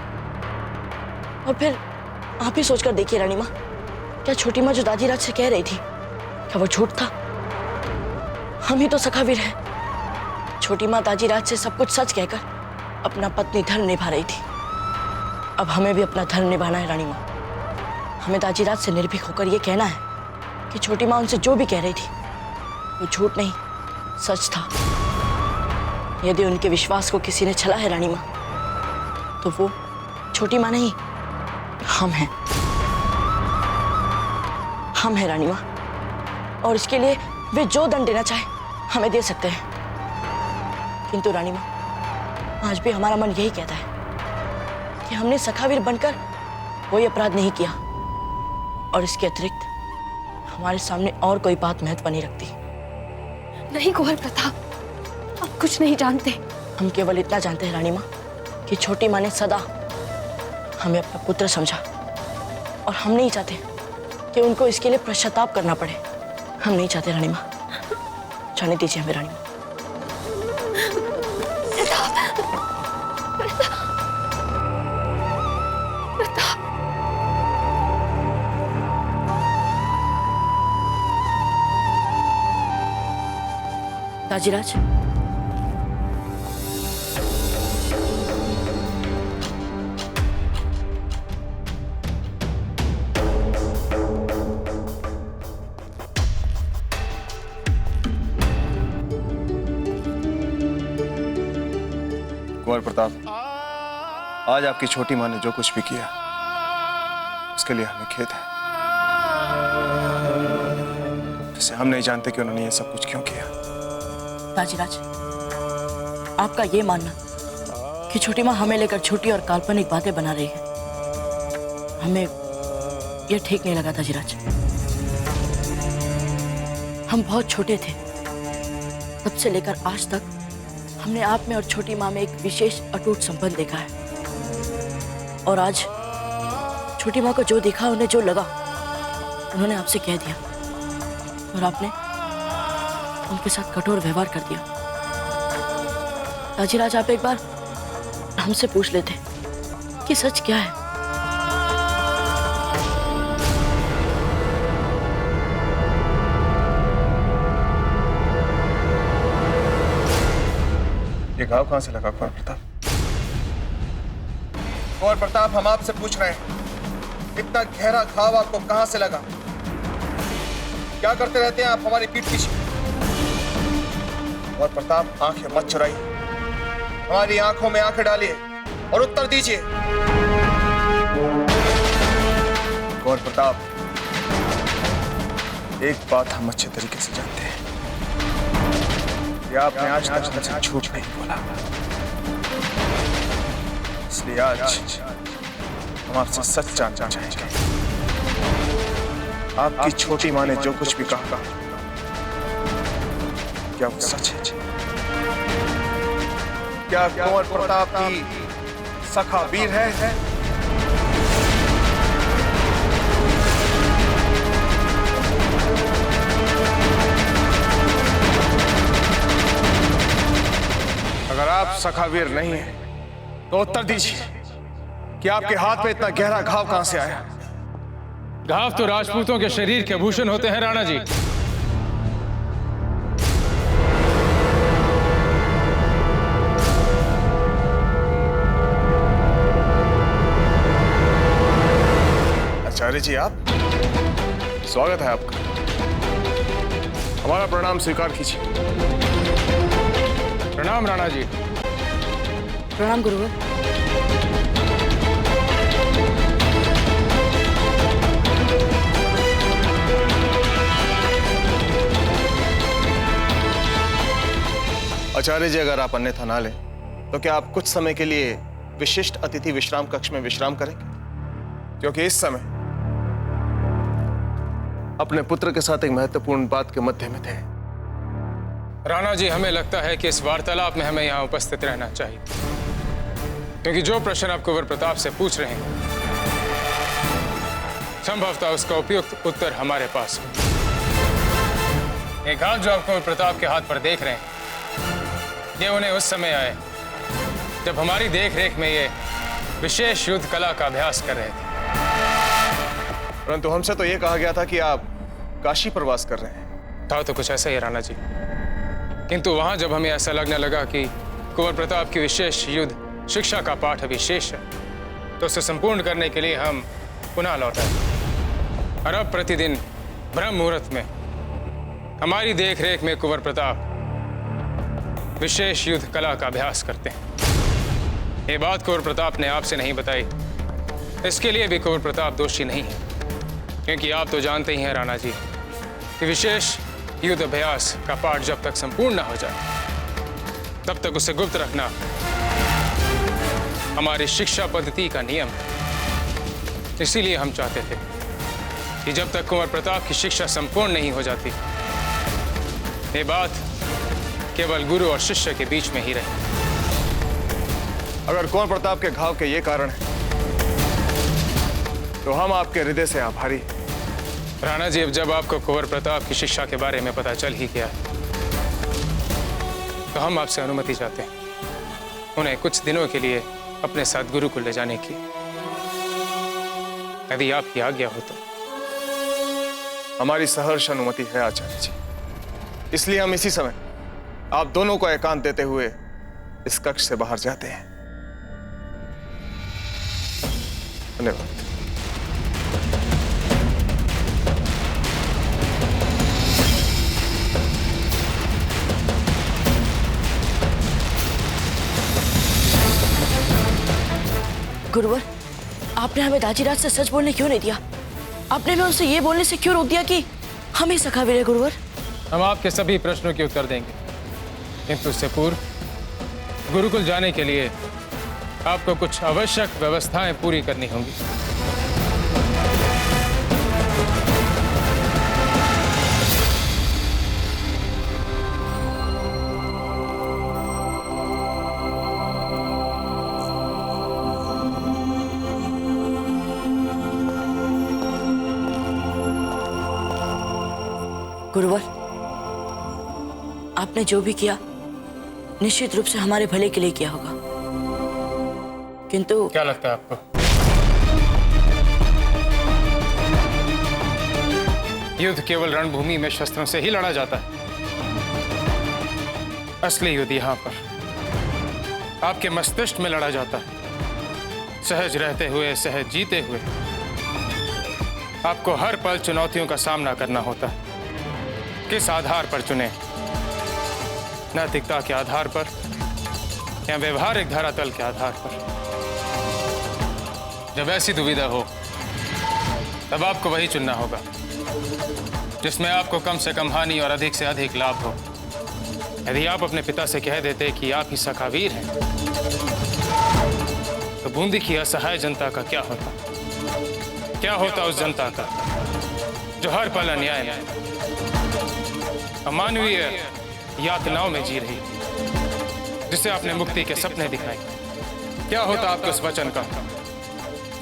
और फिर आप ही सोचकर देखिए रानी माँ, क्या छोटी माँ जो दाजीराज से कह रही थी, क्या वो झूठ था? हम ही तो सखावीर हैं। छोटी माँ दाजीराज से सब कुछ सच कहकर अपना पत्नी धर्म निभा रही थी। अब हमें भी अपना धर्म निभाना है रानी माँ। हमें दाजीराज से निर्भीक होकर यह कहना है कि छोटी माँ उनसे जो भी कह रही थी वो झूठ नहीं, सच था। यदि उनके विश्वास को किसी ने छला है रानी माँ, तो वो छोटी माँ नहीं, हम हैं। हम हैं रानी माँ, और इसके लिए वे जो दंड देना चाहे हमें दे सकते हैं। किंतु रानी माँ, आज भी हमारा मन यही कहता है कि हमने सखावीर बनकर कोई अपराध नहीं किया, और इसके अतिरिक्त हमारे सामने और कोई बात महत्व नहीं रखती। नहीं कुंवर प्रताप, आप कुछ नहीं जानते। हम केवल इतना जानते हैं रानी माँ कि छोटी माँ ने सदा हमें अपना पुत्र समझा, और हम नहीं चाहते कि उनको इसके लिए पश्चाताप करना पड़े। हम नहीं चाहते रानी माँ, जाने दीजिए हमें रानी माँ। ताजीराज, कुंवर प्रताप, आज आपकी छोटी माँ ने जो कुछ भी किया उसके लिए हमें खेद है। वैसे हम नहीं जानते कि उन्होंने ये सब कुछ क्यों किया। ताजीराज, आपका ये मानना कि छोटी माँ हमें लेकर छोटी और काल्पनिक बातें बना रही है, हमें ये ठीक नहीं लगा। ताजीराज, हम बहुत छोटे थे, तब से लेकर आज तक हमने आप में और छोटी माँ में एक विशेष अटूट संबंध देखा है। और आज छोटी माँ को जो दिखा, उन्हें जो लगा, उन्होंने आपसे कह दिया और आपने उनके साथ कठोर व्यवहार कर दिया। ताजीराज, आप एक बार हमसे पूछ लेते कि सच क्या है। ये घाव कहां से लगा कुंवर प्रताप? कुंवर प्रताप, हम आपसे पूछ रहे हैं, इतना गहरा घाव आपको कहां से लगा? क्या करते रहते हैं आप हमारी पीठ पीछे? कुंवर प्रताप, आंखें मत चुराइए, हमारी आंखों में आंखें डालिए और उत्तर दीजिए। कुंवर प्रताप, एक बात हम अच्छे तरीके से जानते हैं कि आपने आज तक हमसे झूठ नहीं बोला, इसलिए आज हम आपसे सच जानना चाहेंगे। आपकी छोटी माँ ने जो कुछ भी कहा, क्या वो सच है? क्या कुंवर प्रताप की सखा वीर है? अगर आप सखावीर नहीं हैं, तो उत्तर दीजिए कि आपके हाथ में इतना गहरा घाव कहां से आया? घाव तो राजपूतों के शरीर के भूषण होते हैं राणा जी। आचार्य जी, आप, स्वागत है आपका। हमारा प्रणाम स्वीकार कीजिए। प्रणाम राणा जी। प्रणाम गुरुवर। आचार्य जी, अगर आप अन्यथा ना लें तो क्या आप कुछ समय के लिए विशिष्ट अतिथि विश्राम कक्ष में विश्राम करेंगे? क्योंकि इस समय अपने पुत्र के साथ एक महत्वपूर्ण बात के मध्य में थे। राणा जी, हमें लगता है कि इस वार्तालाप में हमें यहाँ उपस्थित रहना चाहिए, क्योंकि जो प्रश्न आप कुंवर प्रताप से पूछ रहे हैं, संभवतः उसका उपयुक्त उत्तर हमारे पास हो। ये घाव जो आप कुंवर प्रताप के हाथ पर देख रहे हैं, ये उन्हें उस समय आए जब हमारी देखरेख में ये विशेष युद्ध कला का अभ्यास कर रहे थे। परंतु हमसे तो ये कहा गया था कि आप काशी प्रवास कर रहे हैं। था तो कुछ ऐसा ही राणा जी, किंतु वहां जब हमें ऐसा लगने लगा कि कुंवर प्रताप की विशेष युद्ध शिक्षा का पाठ अभी शेष है, तो उसे संपूर्ण करने के लिए हम पुनः लौट आए। और अब प्रतिदिन ब्रह्म मुहूर्त में हमारी देखरेख में कुंवर प्रताप विशेष युद्ध कला का अभ्यास करते हैं। ये बात कुंवर प्रताप ने आपसे नहीं बताई, इसके लिए भी कुंवर प्रताप दोषी नहीं है, क्योंकि आप तो जानते ही हैं राणा जी कि विशेष युद्ध अभ्यास का पाठ जब तक संपूर्ण न हो जाए, तब तक उसे गुप्त रखना हमारी शिक्षा पद्धति का नियम है। इसीलिए हम चाहते थे कि जब तक कुंवर प्रताप की शिक्षा संपूर्ण नहीं हो जाती, ये बात केवल गुरु और शिष्य के बीच में ही रहे। अगर कुंवर प्रताप के घाव के ये कारण है, तो हम आपके हृदय से आभारी हैं। राणा जी, अब जब आपको कुंवर प्रताप की शिक्षा के बारे में पता चल ही गया, तो हम आपसे अनुमति चाहते हैं उन्हें कुछ दिनों के लिए अपने साथ गुरुकुल ले जाने की, यदि आपकी आज्ञा हो तो। हमारी सहर्ष अनुमति है आचार्य जी, इसलिए हम इसी समय आप दोनों को एकांत देते हुए इस कक्ष से बाहर जाते हैं। धन्यवाद। गुरुवर, आपने हमें दाजीराज से सच बोलने क्यों नहीं दिया? आपने हमें उनसे ये बोलने से क्यों रोक दिया कि हम ही सखावीर हैं? गुरुवर, हम आपके सभी प्रश्नों के उत्तर देंगे, किंतु उससे पूर्व गुरुकुल जाने के लिए आपको कुछ आवश्यक व्यवस्थाएं पूरी करनी होंगी। गुरुवर, आपने जो भी किया निश्चित रूप से हमारे भले के लिए किया होगा, किंतु क्या लगता है आपको युद्ध केवल रणभूमि में शस्त्रों से ही लड़ा जाता है? असली युद्ध यहाँ पर आपके मस्तिष्क में लड़ा जाता है। सहज रहते हुए, सहज जीते हुए आपको हर पल चुनौतियों का सामना करना होता है। किस आधार पर चुने? नैतिकता के आधार पर या व्यवहारिक धरातल के आधार पर? जब ऐसी दुविधा हो तब आपको वही चुनना होगा जिसमें आपको कम से कम हानि और अधिक से अधिक लाभ हो। यदि आप अपने पिता से कह देते कि आप ही सखावीर हैं, तो बूंदी की असहाय जनता का क्या होता? क्या होता उस जनता का जो हर पल अन्याय में, अमानवीय यातनाओं में जी रही, जिसे आपने मुक्ति के सपने दिखाए? क्या होता आपके उस वचन का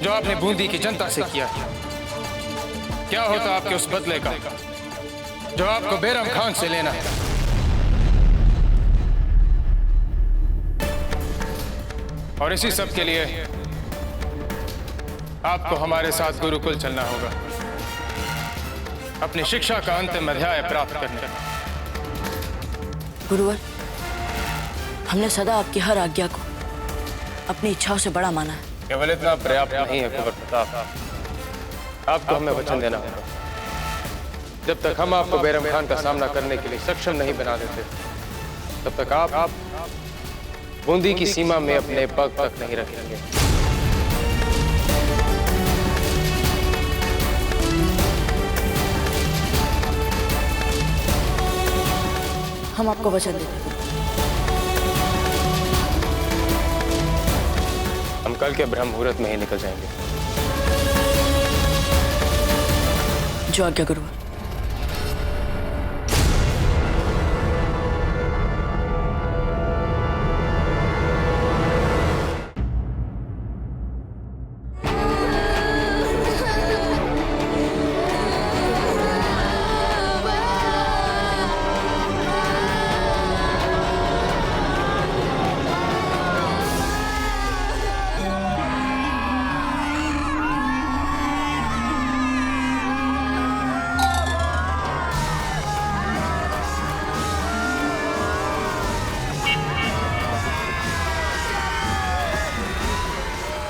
जो आपने बूंदी की जनता से किया? क्या होता आपके उस बदले का जो आपको बैरम खान से लेना है? और इसी सब के लिए आपको हमारे साथ गुरुकुल चलना होगा, अपनी शिक्षा का अंतिम अध्याय प्राप्त करने। गुरुवर, हमने सदा आपकी हर आज्ञा को अपनी इच्छाओं से बड़ा माना है। केवल इतना पर्याप्त नहीं है कुंवर प्रताप, आपको हमें वचन देना होगा। जब तक हम आपको बैरम खान का सामना करने के लिए सक्षम नहीं बना देते, तब तक आप बूंदी की सीमा में अपने पग तक नहीं रखेंगे। हम आपको वचन देते हैं। हम कल के ब्रह्म मुहूर्त में ही निकल जाएंगे। जो आज्ञा गुरुवर।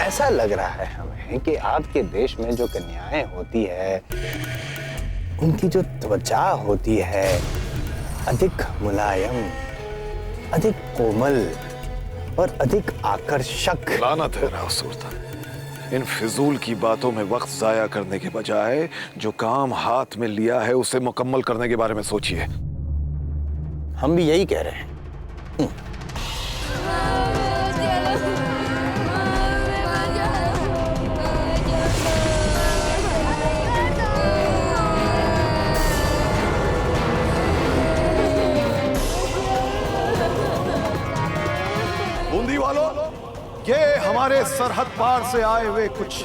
ऐसा लग रहा है हमें कि आपके देश में जो कन्याएं होती है, उनकी जो त्वचा होती है अधिक मुलायम, अधिक कोमल और अधिक आकर्षक। लानत है राव सुल्तान, इन फिजूल की बातों में वक्त जाया करने के बजाय जो काम हाथ में लिया है उसे मुकम्मल करने के बारे में सोचिए। हम भी यही कह रहे हैं। बूंदी वालों, ये हमारे सरहद पार से आए हुए कुछ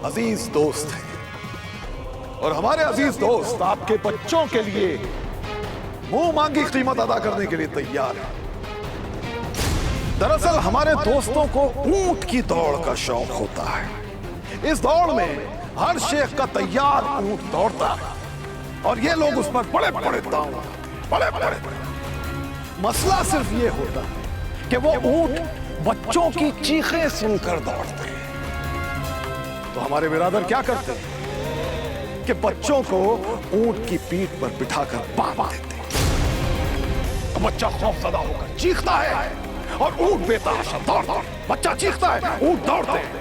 अजीज दोस्त हैं और हमारे अजीज दोस्त आपके बच्चों के लिए मुंह मांगी कीमत अदा करने के लिए तैयार हैं। दरअसल हमारे दोस्तों को ऊंट की दौड़ का शौक होता है। इस दौड़ में हर शेख का तैयार ऊंट दौड़ता है और ये लोग उस पर बड़े बड़े दांव, बड़े बड़े मसला सिर्फ ये होता है कि वो ऊंट बच्चों की चीखें सुनकर दौड़ते हैं। तो हमारे बिरादर क्या करते हैं कि बच्चों को ऊंट की पीठ पर बिठाकर बांध देते हैं। तो बच्चा खौफजदा होकर चीखता है और ऊंट बेतहाशा दौड़ता है। बच्चा चीखता है, ऊंट दौड़ते हैं।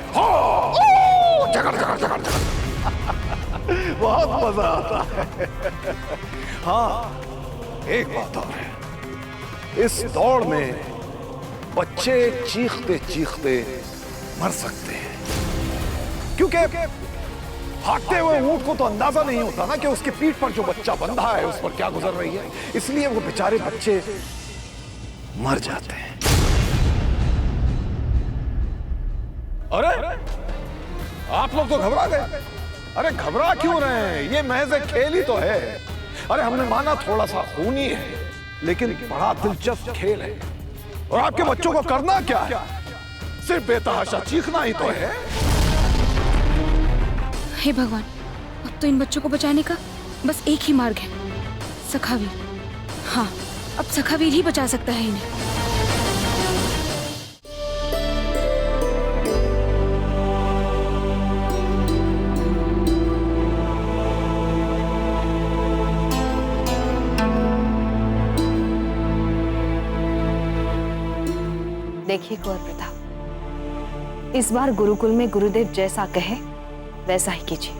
जगड़ जगड़ जगड़ जगड़ बहुत मजा आता है। हाँ, एक बात और है, इस दौड़ में बच्चे चीखते चीखते मर सकते हैं, क्योंकि भागते हुए ऊंट को तो अंदाजा नहीं होता ना कि उसके पीठ पर जो बच्चा बंधा है उस पर क्या गुजर रही है, इसलिए वो बेचारे बच्चे मर जाते हैं। अरे आप लोग तो घबरा गए। अरे घबरा क्यों रहे हैं, ये महज एक खेल ही तो है। अरे हमने माना थोड़ा सा खूनी है, लेकिन बड़ा दिलचस्प खेल है। और आपके बच्चों को करना क्या है, सिर्फ बेतहाशा चीखना ही तो है। हे भगवान, अब तो इन बच्चों को बचाने का बस एक ही मार्ग है, सखावीर। हाँ, अब सखावीर ही बचा सकता है इन्हें। देखिए कुंवर प्रताप, इस बार गुरुकुल में गुरुदेव जैसा कहे वैसा ही कीजिए।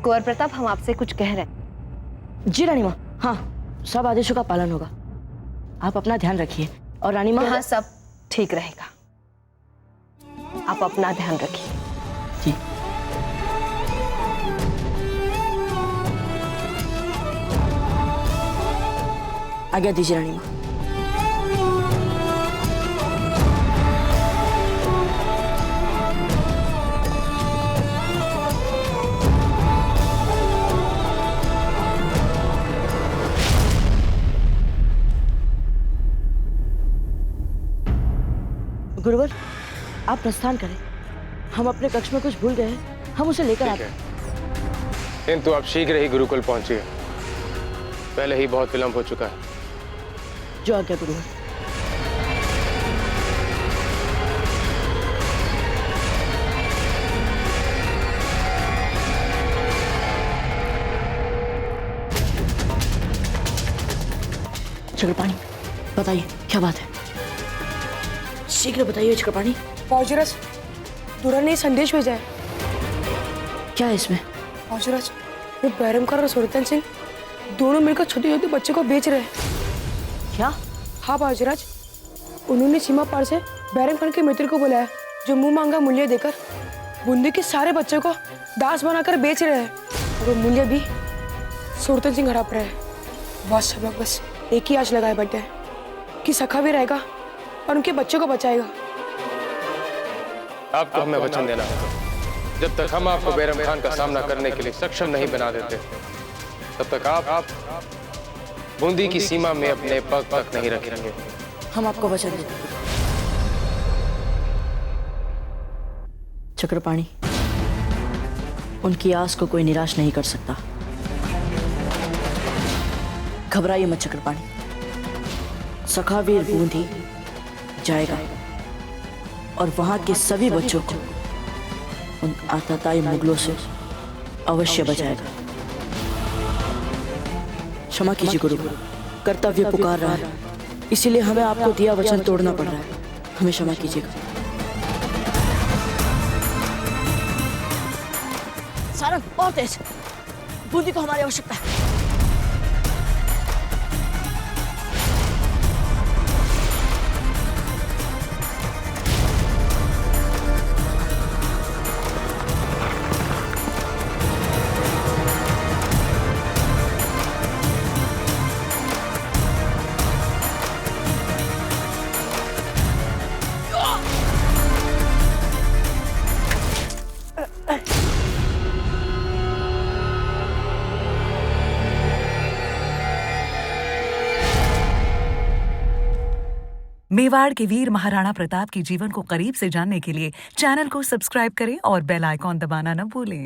कुंवर प्रताप, हम आपसे कुछ कह रहे हैं। जी रानी माँ, हाँ, सब आदेशों का पालन होगा। आप अपना ध्यान रखिए। और रानी माँ, यहाँ सब ठीक रहेगा, आप अपना ध्यान रखिए। जी। आज्ञा दीजिए रानी माँ। गुरुवर, आप प्रस्थान करें। हम अपने कक्ष में कुछ भूल गए हैं, हम उसे लेकर आते हैं। किंतु आप शीघ्र ही गुरुकुल पहुंचिए, पहले ही बहुत विलंब हो चुका है। जो आज्ञा गुरुवर। चक्रपाणी, बताइए क्या बात है, शीघ्र बताइए चक्रपाणी। बाजीराज, दुरा ने संदेश भेजा है। क्या है इसमें? बाजीराज, वो बैरमकार और सुरतन सिंह दोनों मिलकर छोटे छोटे बच्चे को बेच रहे हैं। क्या? हाँ बाजीराज, उन्होंने सीमा पार से बैरम खान के मित्र को बुलाया, जो मुंह मांगा मूल्य देकर बूंदी के सारे बच्चों को दास बनाकर बेच रहे हैं। और वो मूल्य भी सुरतन सिंह हड़प रहे हैं। बस सब लोग बस एक ही आश लगाए बैठे हैं कि सखा भी रहेगा और उनके बच्चों को बचाएगा। आपको हमें वचन देना होगा, जब तक हम आपको बैरम खान का सामना करने के लिए सक्षम नहीं बना देते, तब तक आप बूंदी की सीमा में अपने पग तक नहीं रखेंगे। हम आपको वचन देते हैं। चक्रपाणी, उनकी आस को कोई निराश नहीं कर सकता। घबराइए मत चक्रपाणी, सखावीर बूंदी जाएगा और वहां के सभी बच्चों को उन आतताई मुगलों से अवश्य बचाएगा। क्षमा कीजिए गुरु, कर्तव्य पुकार रहा है, इसीलिए हमें आपको दिया वचन तोड़ना पड़ रहा है। हमें क्षमा कीजिएगा। सारंग, और तेज, बूंदी को हमारी आवश्यकता है। मेवाड़ के वीर महाराणा प्रताप के जीवन को करीब से जानने के लिए चैनल को सब्सक्राइब करें और बेल आइकॉन दबाना न भूलें।